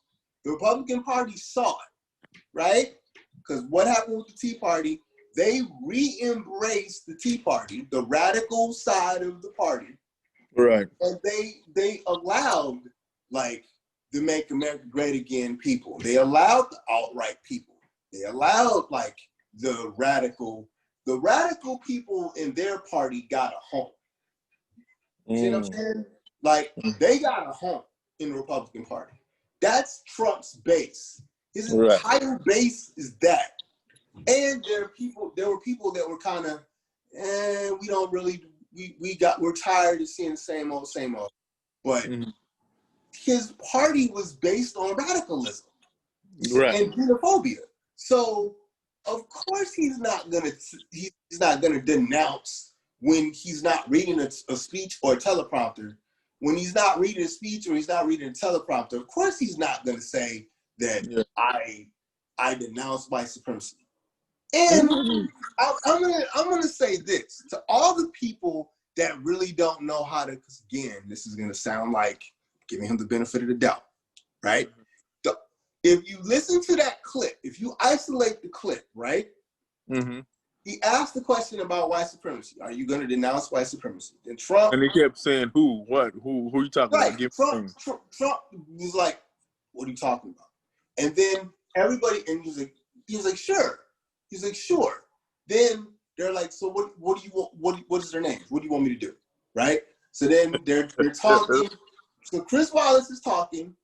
The Republican Party saw it, right? Because what happened with the Tea Party, they re-embraced the Tea Party, the radical side of the party. Right. And they allowed, like, the Make America Great Again people. They allowed the alt-right people. They allowed, like, the radical people in their party got a home. You see what I'm saying? Like, they got a home in the Republican Party. That's Trump's base. His entire base is that. And there were people that were kind of, we don't really, we're tired of seeing the same old. But his party was based on radicalism and xenophobia. So of course he's not gonna denounce when he's not reading a speech or a teleprompter. When he's not reading a speech or he's not reading a teleprompter, of course he's not gonna say that I denounce white supremacy. And I'm gonna say this to all the people that really don't know how to, because again, this is gonna sound like giving him the benefit of the doubt, right? If you listen to that clip, if you isolate the clip, right? He asked the question about white supremacy. Are you gonna denounce white supremacy? And Trump, and he kept saying, who are you talking about? Trump was like, what are you talking about? And then everybody, and he was like, sure. He's like, sure. Then they're like, so what do you want? What is their names? What do you want me to do? Right? So then they're talking. So Chris Wallace is talking,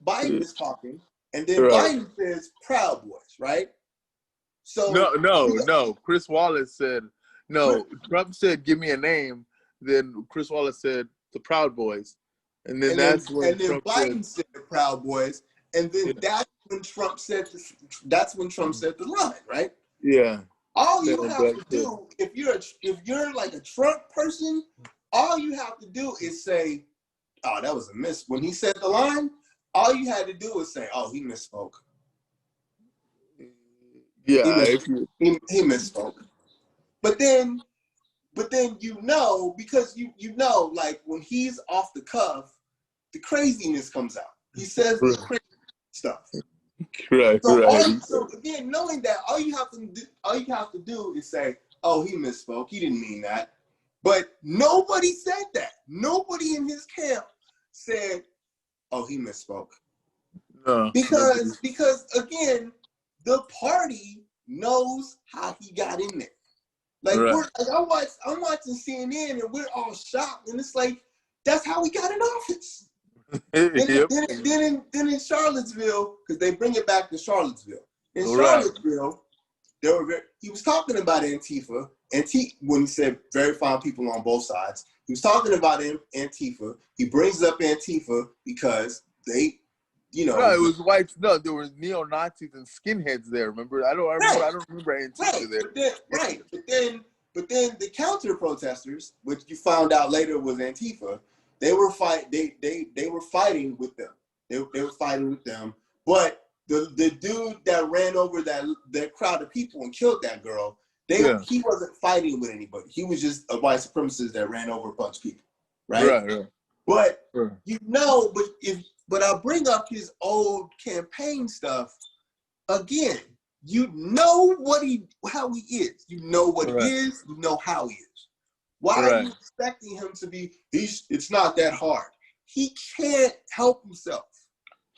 Biden is talking, and then Biden says Proud Boys, right? So no. Chris Wallace said no. Trump said, give me a name. Then Chris Wallace said the Proud Boys. And then Biden said the Proud Boys. And then that's when Trump said the line, right? Yeah. All you have to do, if you're like a Trump person, all you have to do is say, oh, that was a miss. When he said the line, all you had to do was say, oh, he misspoke. Yeah. He misspoke. But then because you know, like when he's off the cuff, the craziness comes out. He says the crazy stuff. So again, knowing that, all you have to do is say, "Oh, he misspoke. He didn't mean that." But nobody said that. Nobody in his camp said, "Oh, he misspoke." Because again, the party knows how he got in there. Like I'm watching CNN and we're all shocked, and it's like that's how he got in office. Then in Charlottesville, because they bring it back to Charlottesville. In Charlottesville, he was talking about Antifa. When he said very fine people on both sides, he was talking about Antifa. He brings up Antifa because they, No, it was whites. No, there were neo-Nazis and skinheads there. Remember? I don't remember Antifa there. But then the counter protesters, which you found out later was Antifa, they were fighting with them. They were fighting with them. But the dude that ran over that crowd of people and killed that girl, He wasn't fighting with anybody. He was just a white supremacist that ran over a bunch of people, right? But but I bring up his old campaign stuff again. You know how he is. You know what he is. You know how he is. Why are you expecting him to be? It's not that hard. He can't help himself.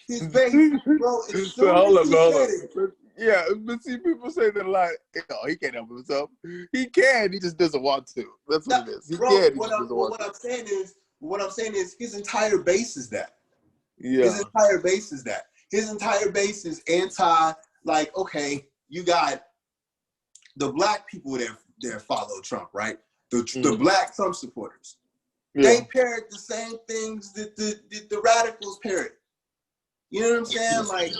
His base, bro. As soon as he said it. Yeah, but see, people say that a lot. Oh, he can't help himself. He can. He just doesn't want to. That's what it is. He can. He just doesn't want to. What I'm saying is, his entire base is that. Yeah. His entire base is that. His entire base is anti. Like, okay, you got the black people that follow Trump, right? The black Trump supporters. Yeah. They parrot the same things that the radicals parrot. You know what I'm saying? Like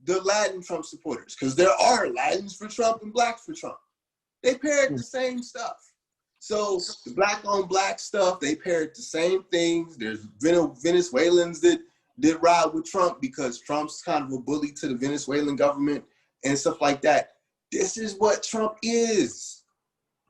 the Latin Trump supporters, because there are Latins for Trump and blacks for Trump. They parrot the same stuff. So the black on black stuff, they parrot the same things. There's Venezuelans that ride with Trump because Trump's kind of a bully to the Venezuelan government and stuff like that. This is what Trump is.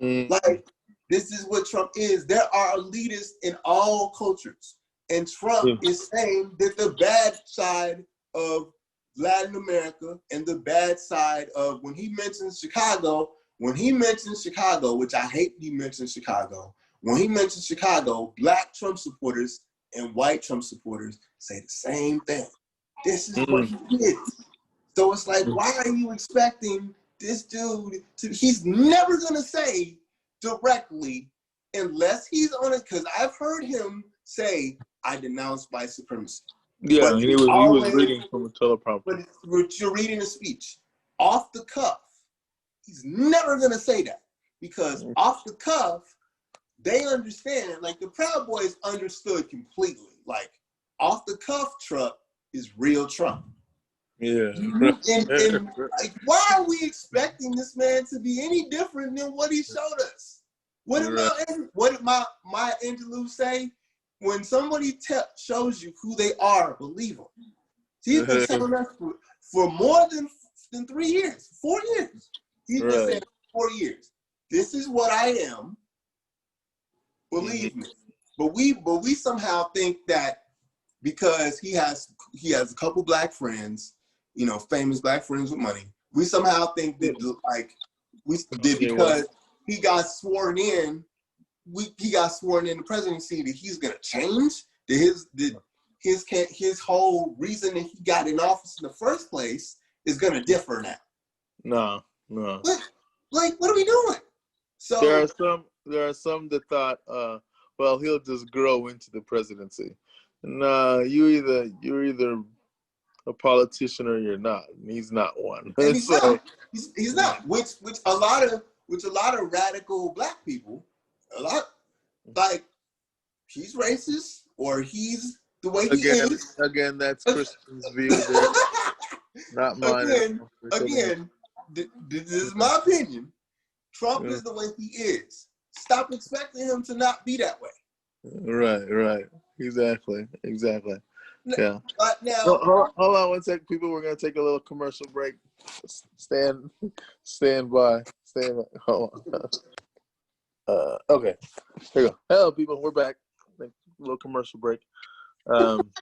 Like, this is what Trump is. There are elitists in all cultures. And Trump is saying that the bad side of Latin America and the bad side of, when he mentions Chicago, which I hate he mentions Chicago, when he mentions Chicago, black Trump supporters and white Trump supporters say the same thing. This is what he is. So it's like, why are you expecting this dude to, he's never going to say directly, unless he's on it, because I've heard him say, I denounce white supremacy. Yeah, but he was reading from a teleprompter. But you're reading a speech. Off the cuff, he's never going to say that. Because off the cuff, they understand, like the Proud Boys understood completely. Like, off the cuff Trump is real Trump. Yeah. And like, why are we expecting this man to be any different than what he showed us? What did my interlude say? When somebody shows you who they are, believe them. He's been telling us for more than 3 years, 4 years. He's been saying 4 years. This is what I am. Believe me. But we somehow think that because he has a couple black friends, you know, famous black friends with money, we somehow think that because he got sworn in. He got sworn in the presidency that he's gonna change. That his whole reason that he got in office in the first place is gonna differ now. No. Like, what are we doing? So there are some that thought, well, he'll just grow into the presidency. Nah, you're either a politician or you're not. And he's not one. And he's not. He's not. Which a lot of radical black people. Like, he's racist or he's the way he is. Again, that's Christian's view. There, not mine. Again, this is my opinion. Trump is the way he is. Stop expecting him to not be that way. Right. Exactly. Yeah. Now, hold on 1 second, people. We're gonna take a little commercial break. Stand by. Hold on. Okay, here we go. Hello, people. We're back. A little commercial break.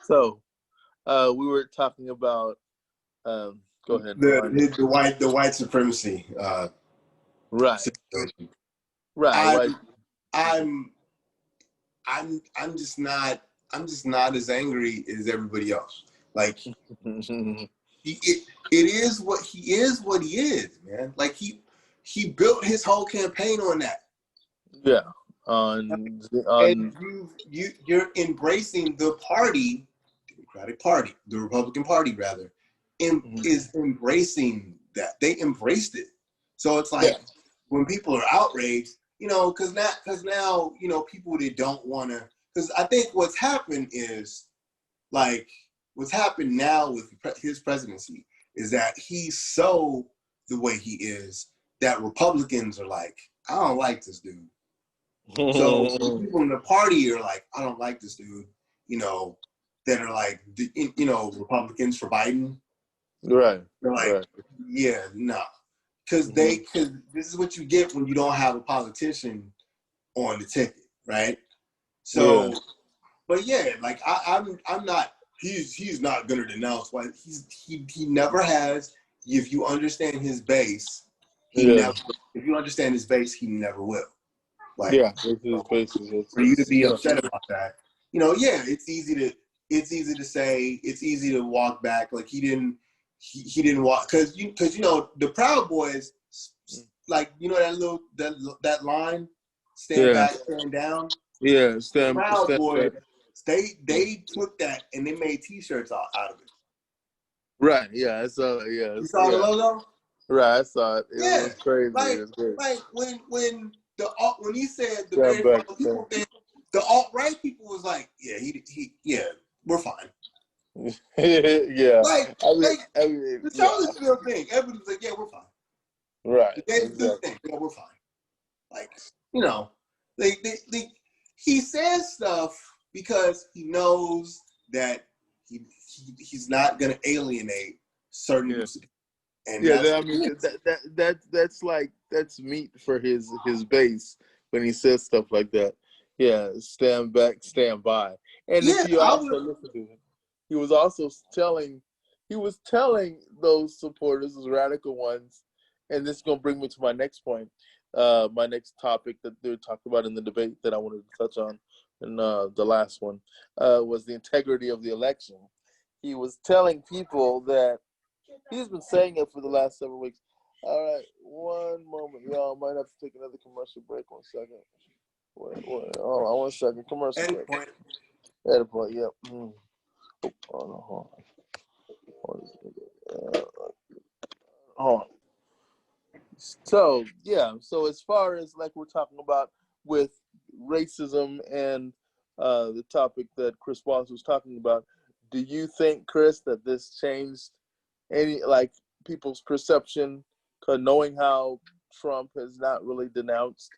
So, we were talking about. Go ahead. The white supremacy. Right. Situation. Right. I'm just not as angry as everybody else. Like, it is what he is, man. Like, he built his whole campaign on that. Yeah. And you're embracing the party, Democratic Party, the Republican Party rather, is embracing that. They embraced it. So it's like, when people are outraged, you know, because now, you know, people that don't want to, because I think what's happened is, like, what's happened now with his presidency is that he's so the way he is that Republicans are like, I don't like this dude. So people in the party are like, I don't like this dude, you know, that are like, you know, Republicans for Biden. Right. They're like, yeah, nah. because this is what you get when you don't have a politician on the ticket, right? So, but yeah, like I'm not. He's not gonna denounce why he never has. If you understand his base, he never. If you understand his base, he never will. Like, his base is for you to be upset about that, it's easy to say, it's easy to walk back. Like he didn't walk because the Proud Boys, like that line, stand back, stand down. Yeah, the Proud Boys, back. they took that and they made T-shirts out of it. Right. Yeah. I saw it. Yeah. You saw the logo. Right. I saw it. It was crazy. Like, it was great. Like when he said the very people think the alt-right people was like, we're fine. Yeah. The Charlottesville thing, everybody was like, yeah, we're fine. Right. The Davis thing, yeah, we're fine. Like, he says stuff because he knows that he's not gonna alienate certain groups of people. And that's meat for his base when he says stuff like that. Yeah, stand back, stand by. And if you also listen to him, he was telling those supporters, those radical ones, and this is gonna bring me to my next point, my next topic that they talked about in the debate that I wanted to touch on, and the last one was the integrity of the election. He was telling people that. He's been saying it for the last several weeks. All right, one moment. Y'all might have to take another commercial break. 1 second. Wait. Hold on 1 second. Commercial break. Edit point, yep. Hold on. So, so as far as like we're talking about with racism and the topic that Chris Wallace was talking about, do you think, Chris, that this changed any people's perception, knowing how Trump has not really denounced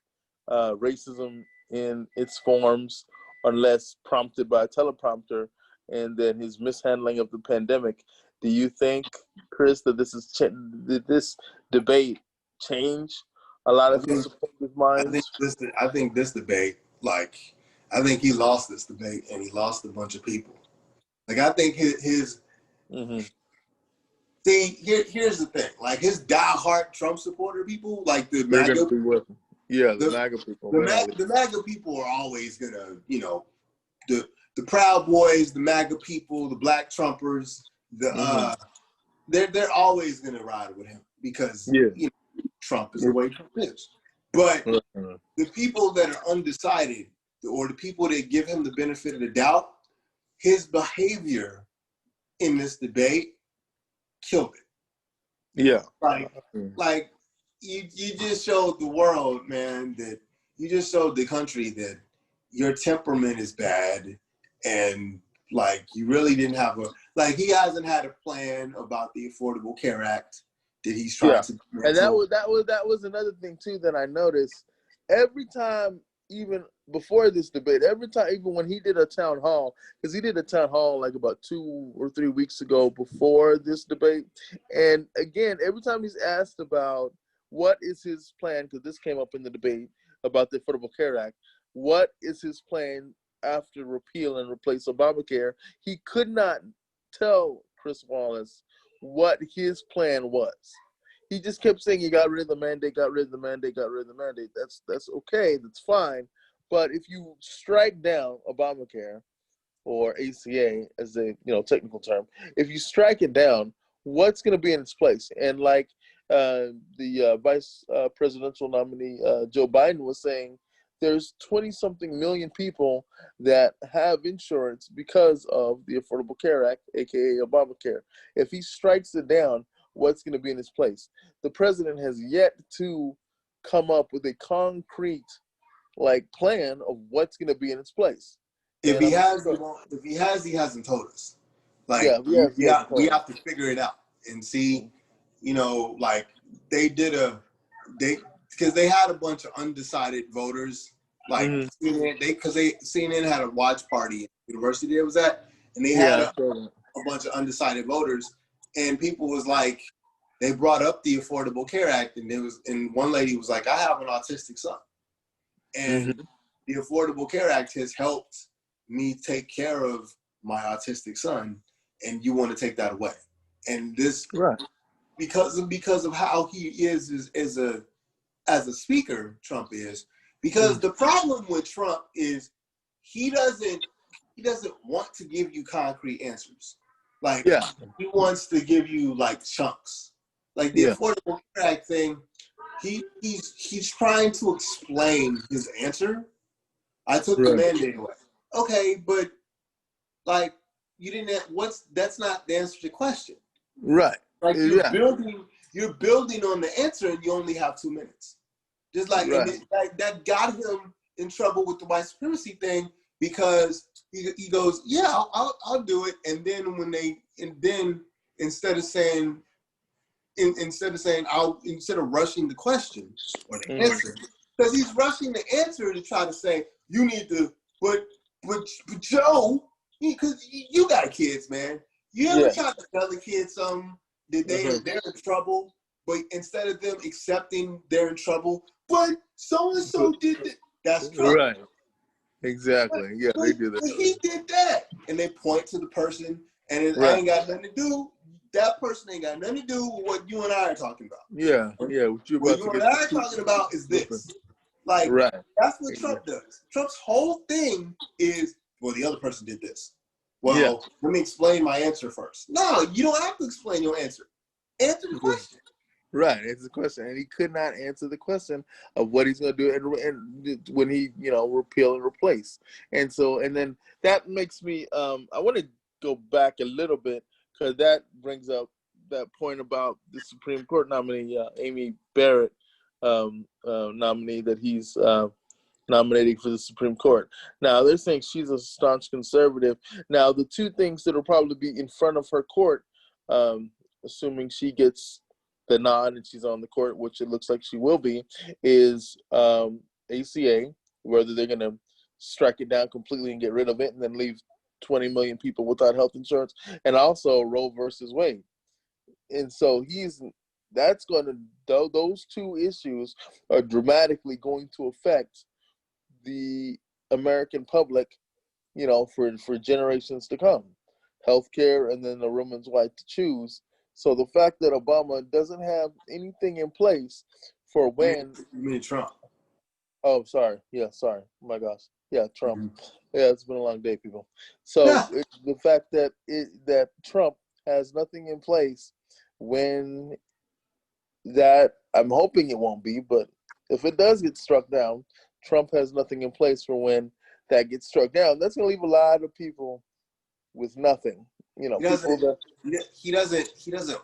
racism in its forms unless prompted by a teleprompter, and then his mishandling of the pandemic? Do you think, Chris, that did this debate change a lot of his supporters' minds? I think this debate, I think he lost this debate and he lost a bunch of people. Like, I think his See, here's the thing. Like, his diehard Trump supporter people, like the MAGA people. Yeah, the MAGA people. The MAGA people are always gonna, the Proud Boys, the MAGA people, the Black Trumpers, they're always gonna ride with him because Trump is the way Trump is. But the people that are undecided, or the people that give him the benefit of the doubt, his behavior in this debate killed it. Yeah. Like you just showed the world, man, that you just showed the country that your temperament is bad, and you really didn't have he hasn't had a plan about the Affordable Care Act that he's trying to do. And that was another thing too that I noticed. Every time, even before this debate, every time, even when he did a town hall, because he did a town hall about 2 or 3 weeks ago before this debate, and again, every time he's asked about what is his plan, because this came up in the debate about the Affordable Care Act, what is his plan after repeal and replace Obamacare, he could not tell Chris Wallace what his plan was. He just kept saying he got rid of the mandate, got rid of the mandate, got rid of the mandate. That's okay, that's fine. But if you strike down Obamacare, or ACA as a technical term, if you strike it down, what's going to be in its place? And the vice presidential nominee Joe Biden was saying, there's 20-something million people that have insurance because of the Affordable Care Act, aka Obamacare. If he strikes it down, what's going to be in its place? The president has yet to come up with a concrete plan of what's going to be in its place. If he has, he hasn't told us. We have to figure it out and see. Because they had a bunch of undecided voters. CNN had a watch party at the university it was at, and they had a bunch of undecided voters, and people was like, they brought up the Affordable Care Act, and one lady was like, I have an autistic son. And the Affordable Care Act has helped me take care of my autistic son, and you want to take that away. And this, because of how he is as a speaker, Trump is, because the problem with Trump is he doesn't want to give you concrete answers. Like, he wants to give you like chunks. Like the Affordable Care Act thing, he's trying to explain his answer. I took the mandate away. Okay, but like you didn't. That's not the answer to the question. Right. Like you're building on the answer, and you only have 2 minutes. Just like and that got him in trouble with the white supremacy thing, because he goes, yeah, I'll do it, and then instead of rushing the question or the answer, because he's rushing the answer to try to say you need to, but Joe, because you got kids, man. You ever try to tell the kids something that they're in trouble, but instead of them accepting they're in trouble, but so and so did that. That's Trump. Right. Exactly. They do that. But he did that, and they point to the person, and it ain't got nothing to do. That person ain't got nothing to do with what you and I are talking about. What you and I are talking about is this. Like, that's what Trump does. Trump's whole thing is, well, the other person did this. Well, let me explain my answer first. No, you don't have to explain your answer. Answer the question. Right, it's the question, and he could not answer the question of what he's going to do, and when he, repeal and replace, and then that makes me. I want to go back a little bit, because that brings up that point about the Supreme Court nominee, Amy Barrett, nominee that he's nominating for the Supreme Court. Now they're saying she's a staunch conservative. Now the two things that will probably be in front of her court, assuming she gets the nod and she's on the court, which it looks like she will be, is ACA, whether they're going to strike it down completely and get rid of it and then leave 20 million people without health insurance, and also Roe versus Wade. And so those two issues are dramatically going to affect the American public, for generations to come. Healthcare, and then the woman's right to choose. So the fact that Obama doesn't have anything in place for when... You mean Trump? Oh, sorry. Yeah, sorry. Oh my gosh. Yeah, Trump. Yeah, it's been a long day, people. So the fact that that Trump has nothing in place when that, I'm hoping it won't be, but if it does get struck down, Trump has nothing in place for when that gets struck down. That's going to leave a lot of people with nothing. He doesn't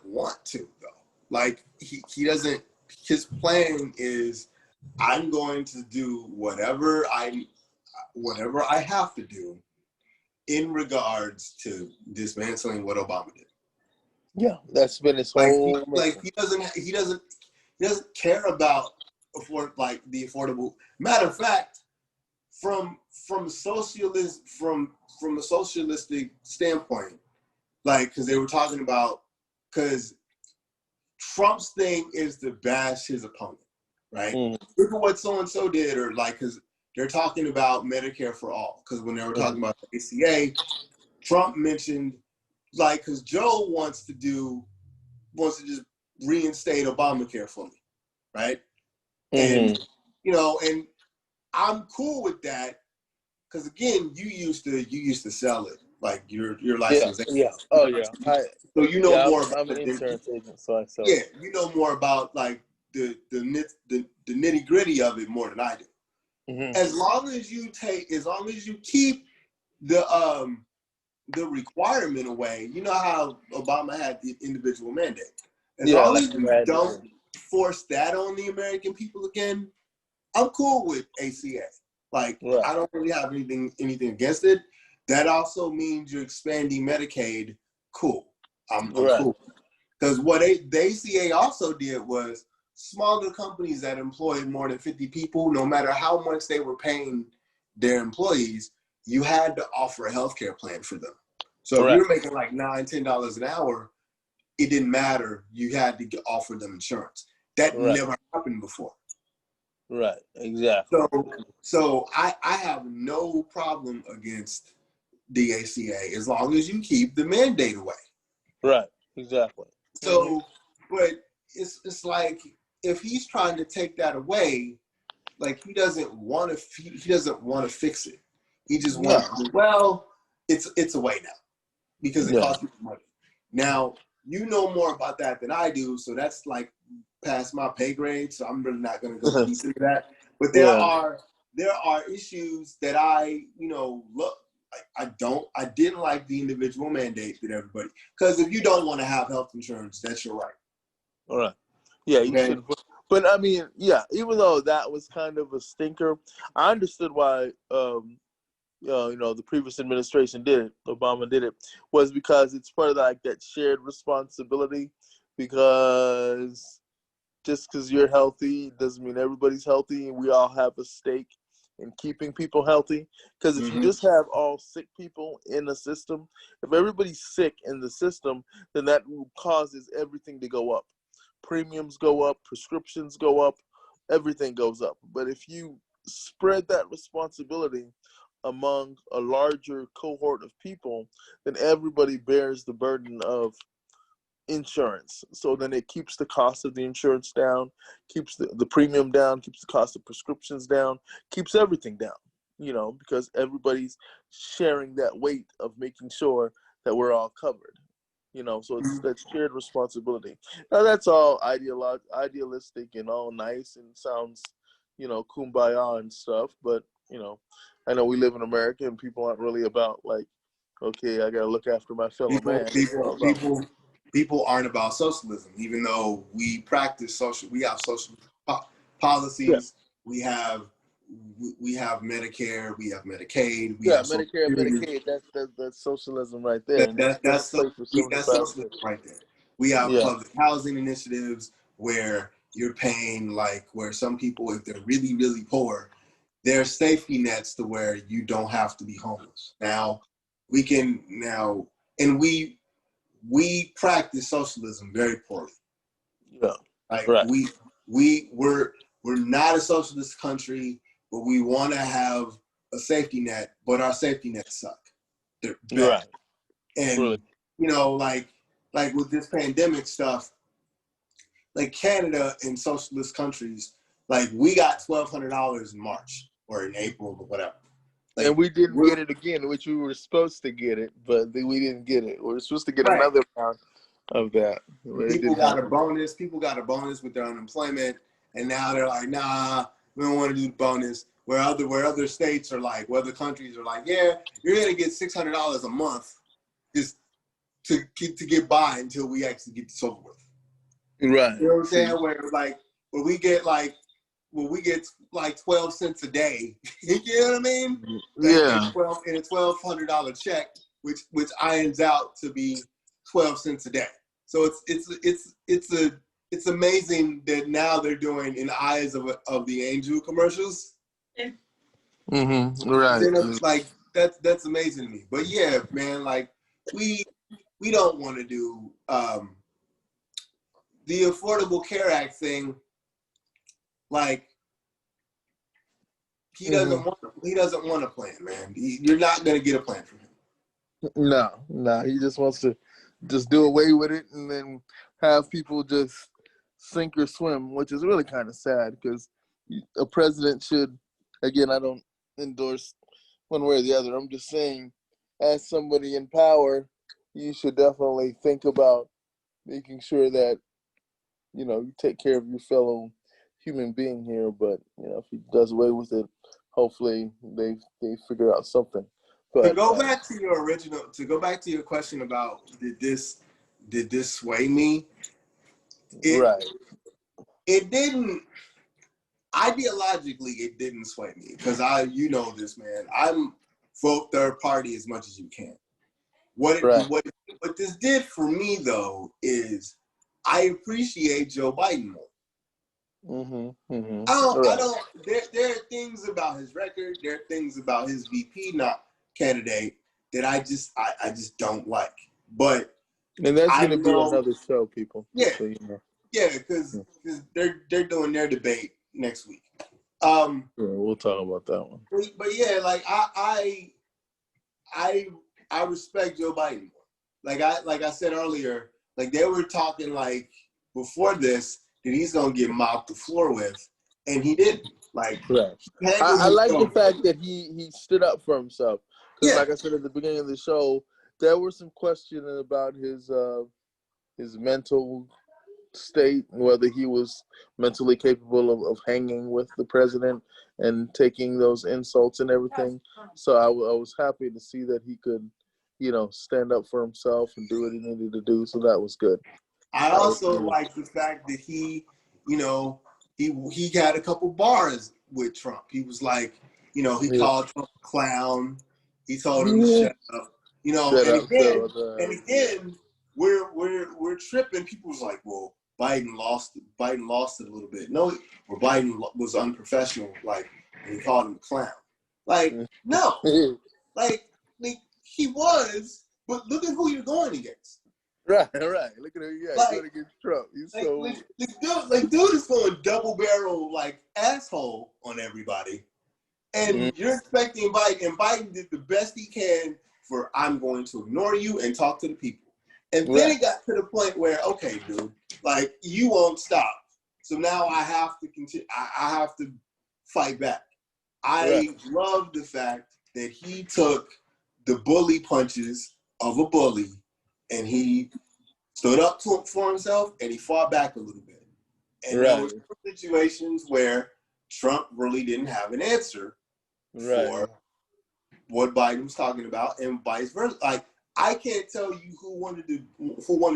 want to, though. Like he doesn't. His plan is, I'm going to do whatever I have to do in regards to dismantling what Obama did. Yeah, that's been his whole. He doesn't care about the affordable. Matter of fact, from a socialistic standpoint, because they were talking about, because Trump's thing is to bash his opponent, right? Look at what so and so did, or because they're talking about Medicare for all. Because when they were talking about the ACA, Trump mentioned because Joe wants to just reinstate Obamacare for me, right? And and I'm cool with that, because again, you used to sell it, like your license. Oh yeah. So you know more. I'm an insurance agent, so I sell. Yeah, you know more about the nitty gritty of it more than I do. As long as you keep the requirement away, you know how Obama had the individual mandate. As long as you don't force that on the American people again, I'm cool with ACA. I don't really have anything against it. That also means you're expanding Medicaid. Cool. I'm cool. Because what the ACA also did was, smaller companies that employed more than 50 people, no matter how much they were paying their employees, you had to offer a healthcare plan for them. So if you're making $9, $10 an hour, it didn't matter. You had to offer them insurance. That never happened before. Right, exactly. So I have no problem against the ACA as long as you keep the mandate away. Right, exactly. So, but it's like if he's trying to take that away, like he doesn't want to fix it. He just wants to, well, it's away now because it costs you money. Now, you know more about that than I do, so that's like past my pay grade, so I'm really not going to go deep into that. But there are issues that I look. I didn't like the individual mandate that everybody, because if you don't want to have health insurance, that's your right. All right. Yeah, you should. But I mean, yeah, even though that was kind of a stinker, I understood why, the previous administration did it, Obama did it, was because it's part of like that shared responsibility, because just because you're healthy doesn't mean everybody's healthy, and we all have a stake in keeping people healthy. Because if you just have all sick people in the system, if everybody's sick in the system, then that causes everything to go up. Premiums go up, prescriptions go up, everything goes up. But if you spread that responsibility among a larger cohort of people, then everybody bears the burden of insurance. So then it keeps the cost of the insurance down, keeps the premium down, keeps the cost of prescriptions down, keeps everything down, because everybody's sharing that weight of making sure that we're all covered. So it's that shared responsibility. Now that's all idealistic and all nice and sounds, kumbaya and stuff. But I know we live in America and people aren't really about like, okay, I gotta look after my fellow man. People aren't about socialism, even though we practice we have social policies. Yeah. We have Medicare, we have Medicaid, we have Medicare and Medicaid. That's socialism right there. That's socialism right there. We have public housing initiatives where you're paying, like, where some people, if they're really, really poor, there's safety nets to where you don't have to be homeless. Now, we practice socialism very poorly. Yeah. Like we're not a socialist country, but we want to have a safety net, but our safety nets suck. They're bad. Right. And like with this pandemic stuff, like Canada and socialist countries, like we got $1,200 in March or in April or whatever. Like, and we didn't get it again, which we were supposed to get it, but we didn't get it. We were supposed to get another round of that. People got a bonus. People got a bonus with their unemployment, and now they're like, nah, we don't want to do the bonus. Where other states are like, where other countries are like, yeah, you're gonna get $600 a month just to get by until we actually get this over with. Right. You know what I'm saying? Where we get like 12 cents a day. You know what I mean? Yeah. In a $1,200 check, which irons out to be 12 cents a day. So it's amazing that now they're doing in Eyes of the Angel commercials. Mm-hmm. Right. Like that's amazing to me. But yeah, man, like we don't want to do the Affordable Care Act thing. Like he doesn't want a plan, man. You're not gonna get a plan from him. No, he just wants to just do away with it and then have people just sink or swim, which is really kind of sad because a president should, again, I don't endorse one way or the other. I'm just saying, as somebody in power, you should definitely think about making sure that, you take care of your fellow human being here. But, if he does away with it, hopefully they figure out something. But to go back to your question about did this sway me? It didn't. Ideologically, it didn't sway me because this, man. I'm vote third party as much as you can. What this did for me though is I appreciate Joe Biden more. I don't. There are things about his record. There are things about his VP candidate that I just don't like. But And that's I going to be know, another show, people. yeah, So, you know. yeah, because they're doing their debate next week. Yeah, we'll talk about that one. But yeah, like I respect Joe Biden. Like I said earlier, like they were talking like before this that he's gonna get mopped the floor with, and he didn't. Like, right. I like the fact that he stood up for himself. Because, like I said at the beginning of the show, there were some questions about his mental state, whether he was mentally capable of hanging with the president and taking those insults and everything. So I was happy to see that he could, you know, stand up for himself and do what he needed to do. So that was good. I also like the fact that he, you know, he got a couple bars with Trump. He was like, you know, he called Trump a clown. He told him to shut up. You know, and again, we're tripping. People was like, well, Biden lost it a little bit. No, or Biden was unprofessional, like, and he called him a clown. Like, no, like he was, but look at who you're going against. Right. Look at him. Yeah, like, going against Trump. He's dude is going double barrel like asshole on everybody, and you're expecting Biden, and Biden did the best he can for I'm going to ignore you and talk to the people, and then it got to the point where okay, dude, like you won't stop, so now I have to continue. I have to fight back. I love the fact that he took the bully punches of a bully, and he stood up for himself, and he fought back a little bit. And there were situations where Trump really didn't have an answer for what Biden was talking about, and vice versa. Like I can't tell you who won the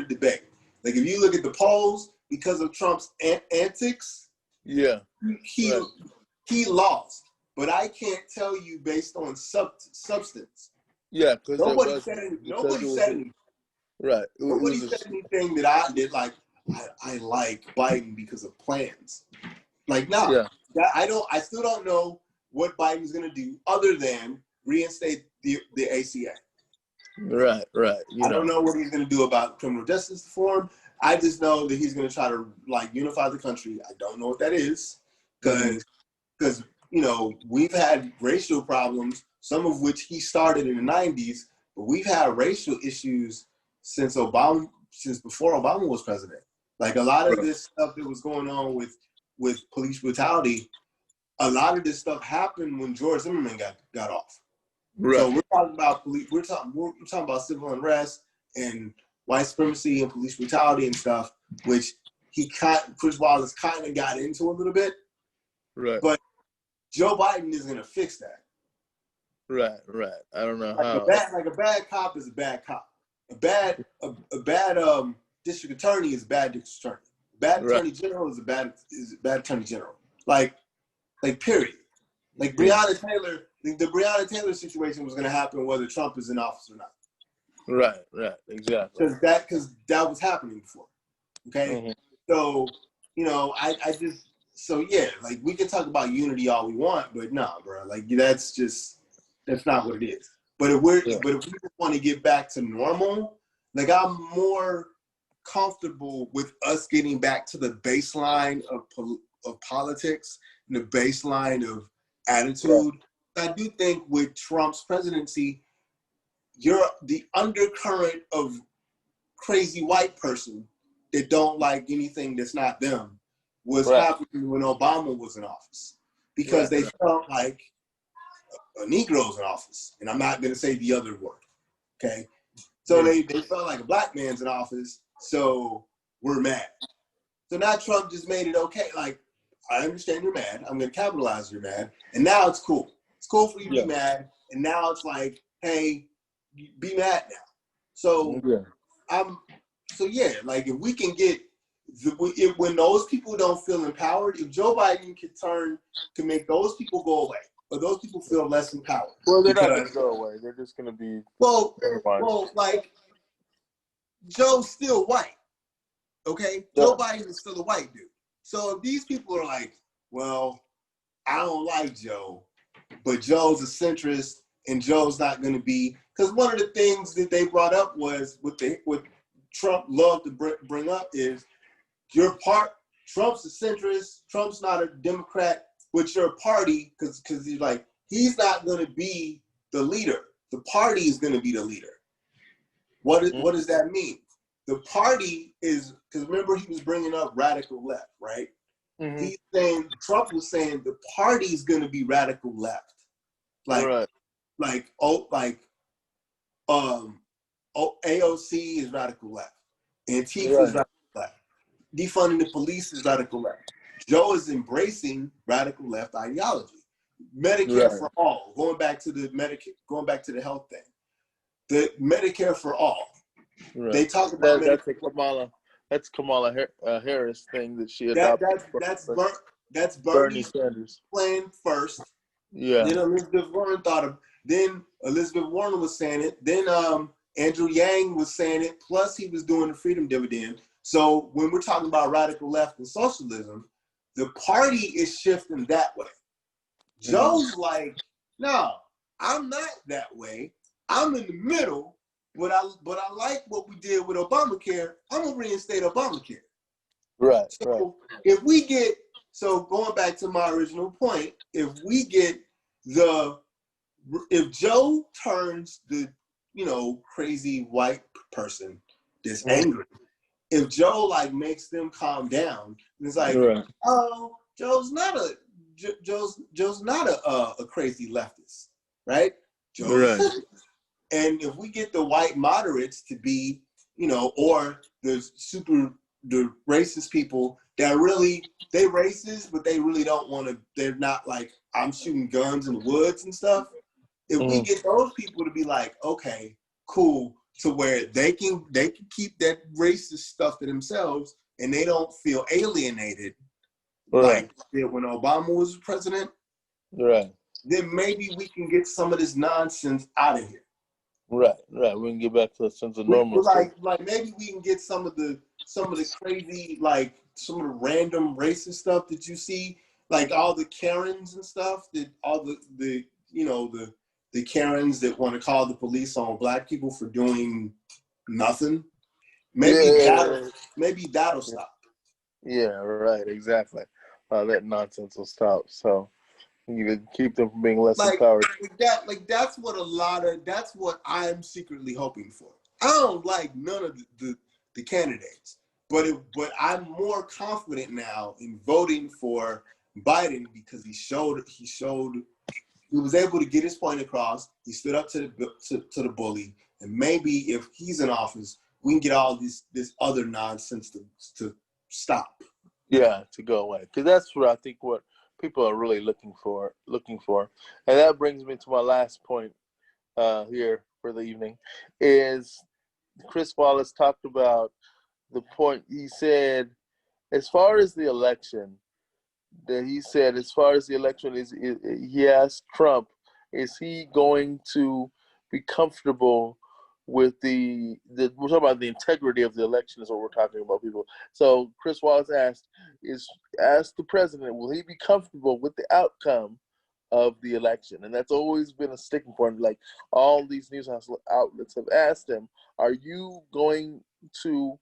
debate. Like if you look at the polls, because of Trump's antics, he lost. But I can't tell you based on substance. Yeah, because nobody said anything. Right. Nobody said anything that I did like. I like Biden because of plans. Like I still don't know what Biden's gonna do other than reinstate the ACA. Right. I don't know what he's gonna do about criminal justice reform. I just know that he's gonna try to like unify the country. I don't know what that is because you know we've had racial problems, some of which he started in the 90s, but we've had racial issues since before Obama was president. Like a lot of this stuff that was going on with police brutality, a lot of this stuff happened when George Zimmerman got off. Right. So we're talking about we're talking about civil unrest and white supremacy and police brutality and stuff, which Chris Wallace kind of got into a little bit. Right. But Joe Biden is gonna fix that. Right. I don't know how. A bad cop is a bad cop. A bad district attorney is a bad district attorney. A bad attorney general is a bad attorney general. Like period. Like Breonna Taylor, the Breonna Taylor situation was going to happen whether Trump is in office or not. Right, exactly. Because that was happening before. Okay, so you know, like we can talk about unity all we want, but nah, bro, like that's not what it is. But if we want to get back to normal, like I'm more comfortable with us getting back to the baseline of politics and the baseline of attitude. I do think with Trump's presidency, you're the undercurrent of crazy white person that don't like anything that's not them was happening when Obama was in office because they felt like a Negro's in office, and I'm not going to say the other word, okay? So they felt like a black man's in office, so we're mad. So now Trump just made it okay. Like, I understand you're mad. I'm going to capitalize you're mad. And now it's cool. It's cool for you to be mad. And now it's like, hey, be mad now. So, like if we can get, when those people don't feel empowered, if Joe Biden can make those people go away, or those people feel less empowered. Well, they're not going to go away. They're just going to be. Well, like Joe's still white, okay? Yeah. Joe Biden is still a white dude. So if these people are like, well, I don't like Joe, but Joe's a centrist, and Joe's not going to be, because one of the things that they brought up was with Trump loved to bring up is Trump's a centrist, Trump's not a Democrat, but your party, because he's like, he's not going to be the leader. The party is going to be the leader. What does that mean? The party is, because remember he was bringing up radical left, right? Mm-hmm. He's saying, Trump was saying the party is going to be radical left. AOC is radical left. Antifa is radical left. Defunding the police is radical left. Joe is embracing radical left ideology. Medicare for all, going back to the health thing. The Medicare for all. Right. They talk about that's Kamala Harris thing that she adopted. That's Bernie Sanders plan first. Yeah. Then Elizabeth Warren Elizabeth Warren was saying it. Then Andrew Yang was saying it. Plus he was doing the freedom dividend. So when we're talking about radical left and socialism, the party is shifting that way. Joe's like, no, I'm not that way. I'm in the middle, but I like what we did with Obamacare. I'm gonna reinstate Obamacare. Right. So going back to my original point, if Joe turns the crazy white person that's angry, if Joe makes them calm down, it's like, oh, Joe's not a crazy leftist, right? And if we get the white moderates to be, or the racist people that they racist, but they really don't want to, they're not like, I'm shooting guns in the woods and stuff. If we get those people to be like, okay, cool, to where they can keep that racist stuff to themselves and they don't feel alienated like when Obama was president, then maybe we can get some of this nonsense out of here. Right. We can get back to a sense of normalcy. Like maybe we can get some of the crazy, some of the random racist stuff that you see, like all the Karens and stuff, that all the Karens that want to call the police on black people for doing nothing. Maybe that'll stop. Yeah, right, exactly. That nonsense will stop. So you can keep them from being less empowered. That's what I'm secretly hoping for. I don't like none of the candidates, but I'm more confident now in voting for Biden because he was able to get his point across. He stood up to the bully, and maybe if he's in office, we can get all this other nonsense to stop. Yeah, to go away, because that's what I think what people are really looking for, and that brings me to my last point here for the evening. Is Chris Wallace talked about the point. He said, as far as the election, he asked Trump, is he going to be comfortable with we're talking about the integrity of the election is what we're talking about, people. So Chris Wallace asked the president, will he be comfortable with the outcome of the election? And that's always been a sticking point. Like all these news outlets have asked him, are you going to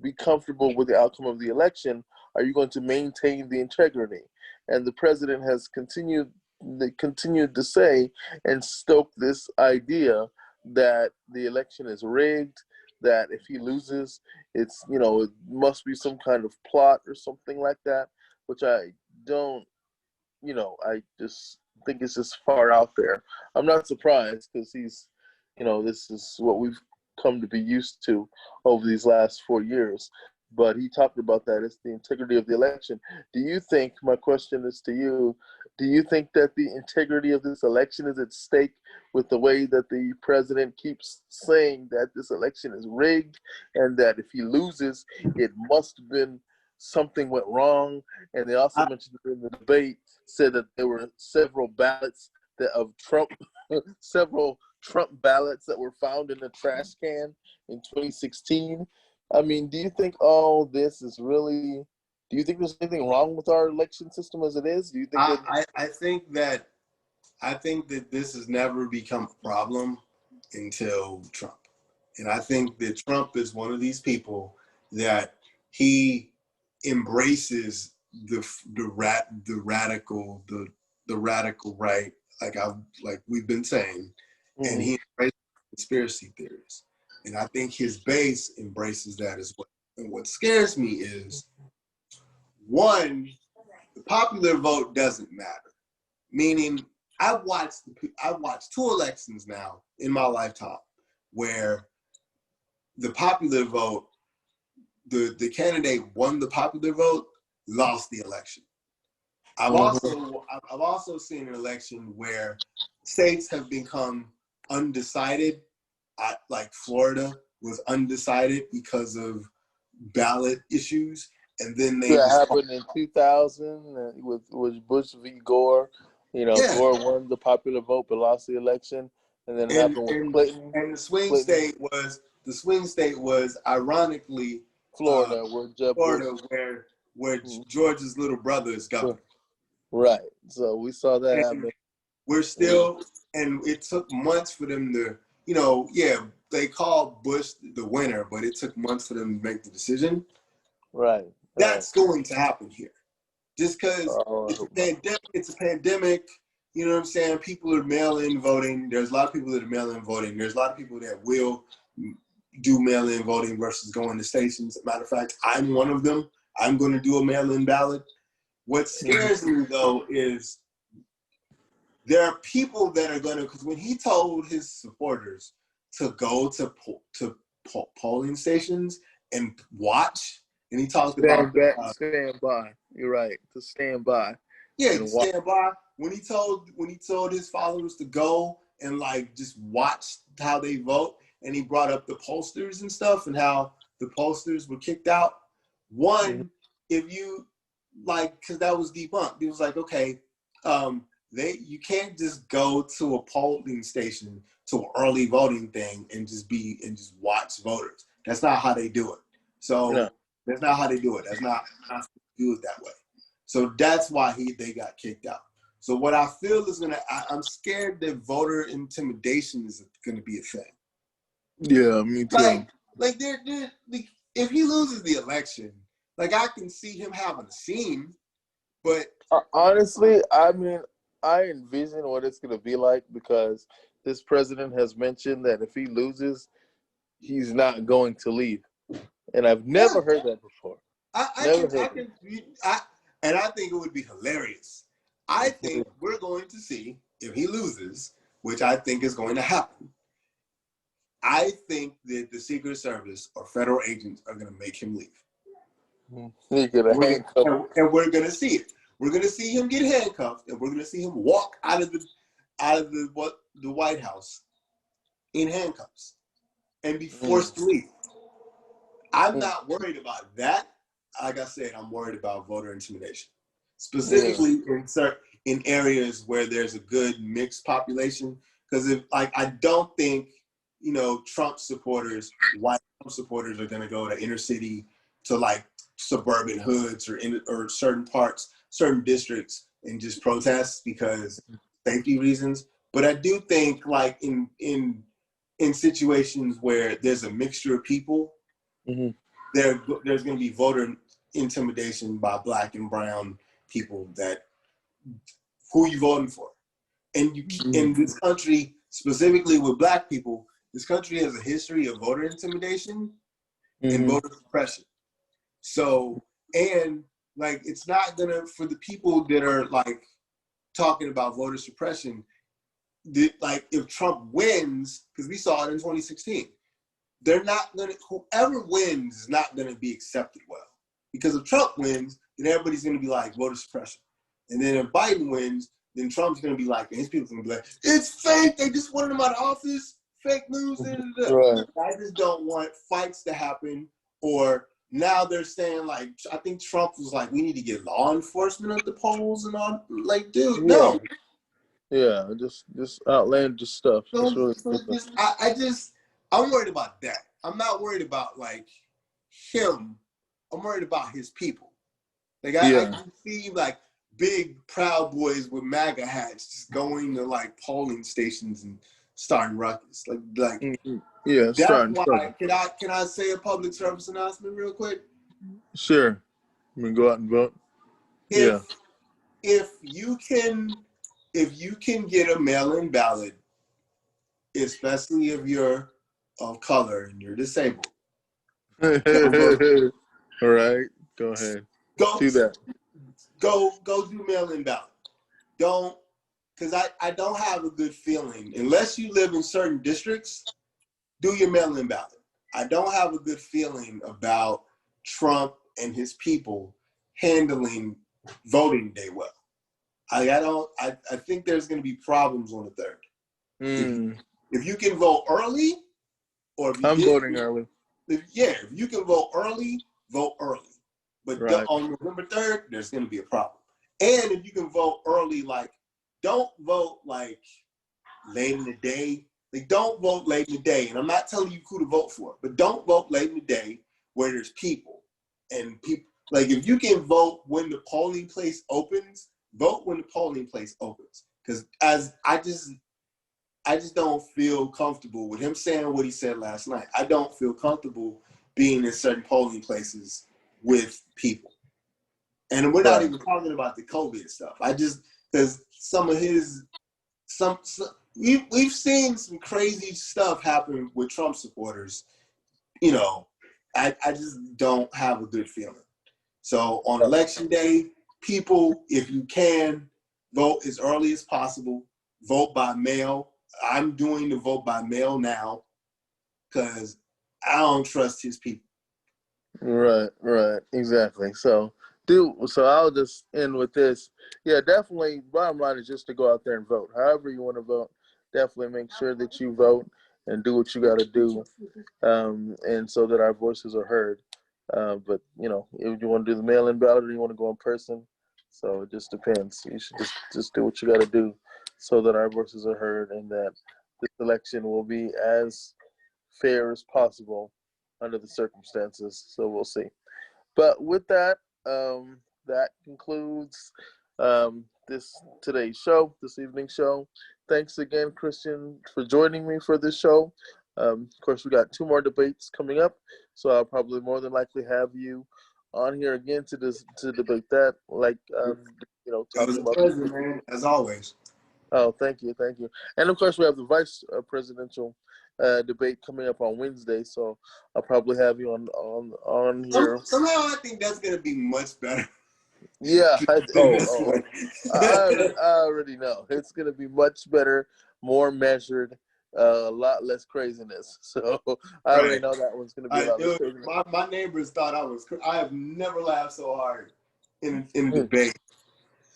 be comfortable with the outcome of the election? Are you going to maintain the integrity? And the president has continued to say and stoke this idea that the election is rigged, that if he loses, it's, it must be some kind of plot or something like that, which I don't, I just think it's just far out there. I'm not surprised because he's, this is what we've come to be used to over these last 4 years. But he talked about that. It's the integrity of the election. Do you think, my question is to you, do you think that the integrity of this election is at stake with the way that the president keeps saying that this election is rigged and that if he loses, it must have been something went wrong? And they also mentioned in the debate, said that there were several ballots several Trump ballots that were found in a trash can in 2016. I mean, do you think all this is really? Do you think there's anything wrong with our election system as it is? Do you think? I think that this has never become a problem until Trump. And I think that Trump is one of these people that he embraces the radical right, like we've been saying, and he embraces conspiracy theories. And I think his base embraces that as well. And what scares me is, one, the popular vote doesn't matter. Meaning, I've watched 2 elections now in my lifetime where the popular vote, the candidate won the popular vote, lost the election. I've also seen an election where states have become undecided. Like Florida was undecided because of ballot issues, and then they happened in 2000 with Bush v. Gore. You know, Gore won the popular vote but lost the election, and then it happened with Clinton. And the swing state was ironically Florida, where George's little brother is governor. Right. So we saw that happen. We're still, and it took months for them to, they called Bush the winner, but it took months for them to make the decision. Right. That's going to happen here. Just because it's a pandemic, you know what I'm saying? People are mail-in voting. There's a lot of people that are mail-in voting. There's a lot of people that will do mail-in voting versus going to stations. As a matter of fact, I'm one of them. I'm going to do a mail-in ballot. What scares me, though, is there are people that are going to, because when he told his supporters to go to polling stations and watch, and he talked about stand by. You're right, to stand by. Yeah, to stand by. When he told his followers to go and like just watch how they vote, and he brought up the pollsters and stuff and how the pollsters were kicked out. One, if you like, because that was debunked. It was like, okay, you can't just go to a polling station to an early voting thing and just watch voters. That's not how they do it. So that's not how they do it. That's not do it that way. So that's why they got kicked out. So what I feel is I'm scared that voter intimidation is gonna be a thing. Yeah, me too. Like if he loses the election, like I can see him having a scene, but honestly, I mean, I envision what it's gonna be like because this president has mentioned that if he loses, he's not going to leave, and I've never heard that before. I think it would be hilarious. I think we're going to see, if he loses, which I think is going to happen, I think that the Secret Service or federal agents are going to make him leave. And we're going to see it. We're going to see him get handcuffed, and we're going to see him walk out of the White House in handcuffs and be forced to leave. I'm not worried about that. Like I said, I'm worried about voter intimidation, specifically in areas where there's a good mixed population. Because I don't think Trump supporters, white Trump supporters, are going to go to inner city to like suburban hoods or certain parts, certain districts, and just protest because safety reasons. But I do think like in situations where there's a mixture of people. There's going to be voter intimidation by Black and brown people that who you voting for, and in this country, specifically with Black people, this country has a history of voter intimidation and voter suppression. So, and like it's not gonna, for the people that are like talking about voter suppression, like if Trump wins, because we saw it in 2016. They're not gonna. Whoever wins is not gonna be accepted well, because if Trump wins, then everybody's gonna be like voter suppression, and then if Biden wins, then Trump's gonna be like, and his people's gonna be like, it's fake. They just wanted him out of office. Fake news. Right. I just don't want fights to happen. Or now they're saying like, I think Trump was like, we need to get law enforcement at the polls and all. Like, dude, no. Yeah, just outlandish stuff. I'm worried about that. I'm not worried about like him. I'm worried about his people. Like I can see like big Proud Boys with MAGA hats just going to like polling stations and starting ruckus. Like yeah, that's starting why. trouble. Can I say a public service announcement real quick? Sure. You can go out and vote. Yeah. If you can get a mail-in ballot, especially if you're of color and you're disabled, All right. Go ahead. go Do that. do mail-in ballot. Don't, because I don't have a good feeling unless you live in certain districts. Do your mail-in ballot. I don't have a good feeling about Trump and his people handling voting day well. I think there's going to be problems on the 3rd. If you can vote early, or if you I'm voting early. if you can vote early, vote early. But right. On November 3rd, there's going to be a problem. And if you can vote early, like, don't vote like late in the day. Like, don't vote late in the day. And I'm not telling you who to vote for, but don't vote late in the day where there's people. And people, like, if you can vote when the polling place opens, vote when the polling place opens. Because I just don't feel comfortable with him saying what he said last night. I don't feel comfortable being in certain polling places with people. And we're not even talking about the COVID stuff. Because some of his, we've seen some crazy stuff happen with Trump supporters. You know, I just don't have a good feeling. So on election day, people, if you can, vote as early as possible. Vote by mail. I'm doing the vote by mail now because I don't trust his people. Right, exactly. So I'll just end with this. Yeah, definitely. Bottom line is just to go out there and vote. However you want to vote, definitely make sure that you vote and do what you got to do, and so that our voices are heard. But if you want to do the mail-in ballot or you want to go in person, so it just depends. You should just do what you got to do, so that our voices are heard and that this election will be as fair as possible under the circumstances. So we'll see. But with that, that concludes this evening's show. Thanks again, Christian, for joining me for this show. Of course, we got 2 more debates coming up, so I'll probably more than likely have you on here again to debate that. That was a pleasure, man, as always. Oh, thank you. And of course, we have the vice presidential debate coming up on Wednesday, so I'll probably have you on here. Somehow, I think that's gonna be much better. Yeah. I already know it's gonna be much better, more measured, a lot less craziness. So I already know that one's gonna be a lot less craziness. My neighbors thought I have never laughed so hard in a debate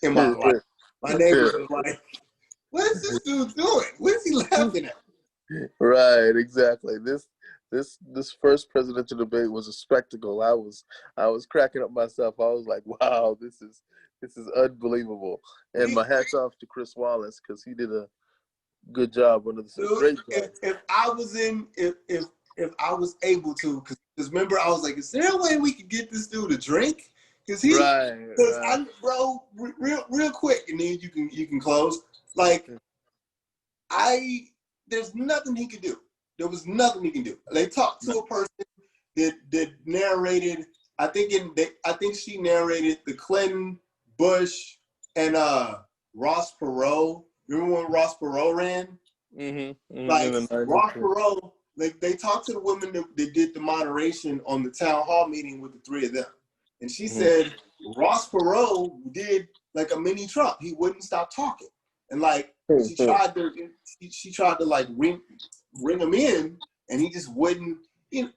in my life. My neighbors were like, "What is this dude doing? What is he laughing at?" Right, exactly. This first presidential debate was a spectacle. I was cracking up myself. I was like, "Wow, this is unbelievable." And my hats off to Chris Wallace because he did a good job. Great job. If I was able to, because remember I was like, "Is there a way we could get this dude a drink?" Because real quick, and then you can close. Like, there's nothing he could do. There was nothing he can do. They talked to a person that narrated. I think she narrated the Clinton, Bush, and Ross Perot. Remember when Ross Perot ran? Mm-hmm. Like, Ross Perot, like, they talked to the woman that did the moderation on the town hall meeting with the 3 of them, and she said Ross Perot did like a mini Trump. He wouldn't stop talking, and like she tried to like ring him in, and he just wouldn't. He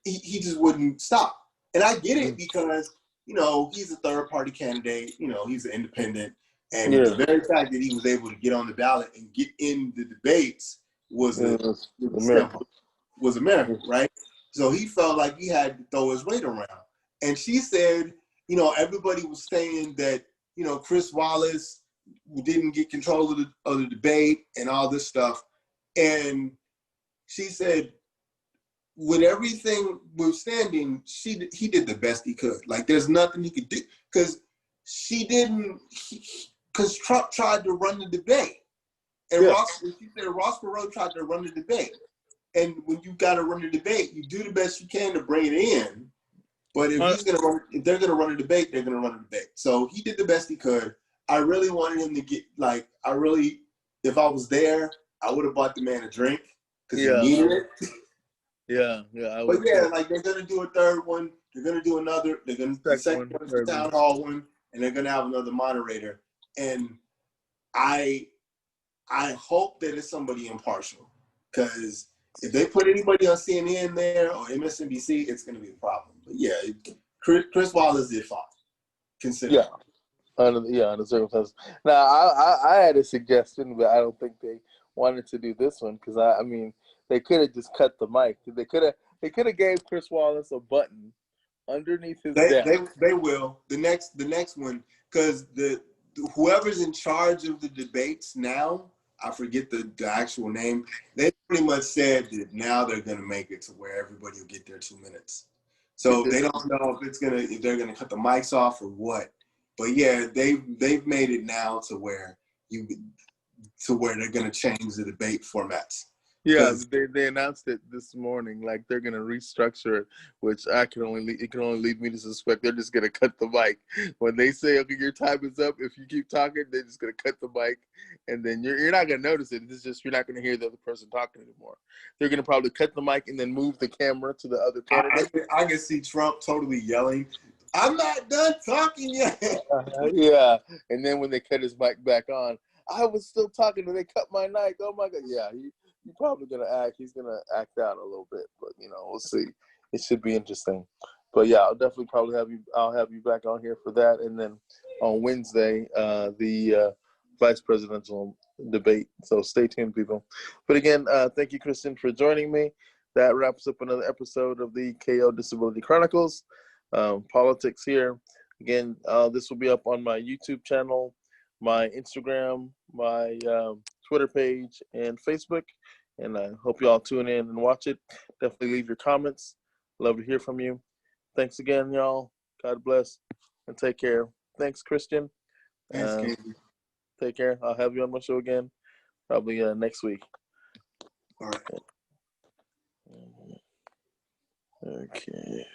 just wouldn't stop. And I get it because he's a third party candidate. He's an independent, and the very fact that he was able to get on the ballot and get in the debates was a miracle, right? So he felt like he had to throw his weight around. And she said, everybody was saying that Chris Wallace didn't get control of the debate and all this stuff. And she said, with everything withstanding, he did the best he could. Like, there's nothing he could do because Trump tried to run the debate, And Ross Perot tried to run the debate. And when you got to run the debate, you do the best you can to bring it in. But if they're gonna run a debate, they're gonna run a debate. So he did the best he could. I really wanted him to get if I was there, I would have bought the man a drink because he needed it. Yeah. But yeah, like they're gonna do a third one. They're gonna do another. They're gonna the second one is the town hall one, and they're gonna have another moderator. And I hope that it's somebody impartial, because if they put anybody on CNN there or MSNBC, it's gonna be a problem. But yeah, Chris Wallace did fine. Consider. Yeah. Under the circumstances. Now, I had a suggestion, but I don't think they wanted to do this one because I mean, they could have just cut the mic. They could have gave Chris Wallace a button underneath his desk. They will the next one, because whoever's in charge of the debates now, I forget the actual name. They pretty much said that now they're gonna make it to where everybody will get their 2 minutes. So they don't know if they're gonna cut the mics off or what. But yeah, they've made it now to where they're gonna change the debate formats. Yeah, they announced it this morning. Like they're gonna restructure it, which it can only lead me to suspect they're just gonna cut the mic when they say, "Okay, your time is up." If you keep talking, they're just gonna cut the mic, and then you're not gonna notice it. It's just you're not gonna hear the other person talking anymore. They're gonna probably cut the mic and then move the camera to the other candidate. I can see Trump totally yelling, "I'm not done talking yet." Yeah, and then when they cut his mic back on, I was still talking and they cut my mic. Oh my God! Yeah, he's probably he's gonna act out a little bit, but we'll see. It should be interesting. But yeah, I'll definitely probably I'll have you back on here for that. And then on Wednesday, the vice presidential debate. So stay tuned, people. But again, thank you, Kristen, for joining me. That wraps up another episode of the KO Disability Chronicles. Politics here. Again, this will be up on my YouTube channel, my Instagram, my Twitter page, and Facebook. And I hope you all tune in and watch it. Definitely leave your comments. Love to hear from you. Thanks again, y'all. God bless and take care. Thanks, Christian. Thanks, take care. I'll have you on my show again probably next week. All right. Okay.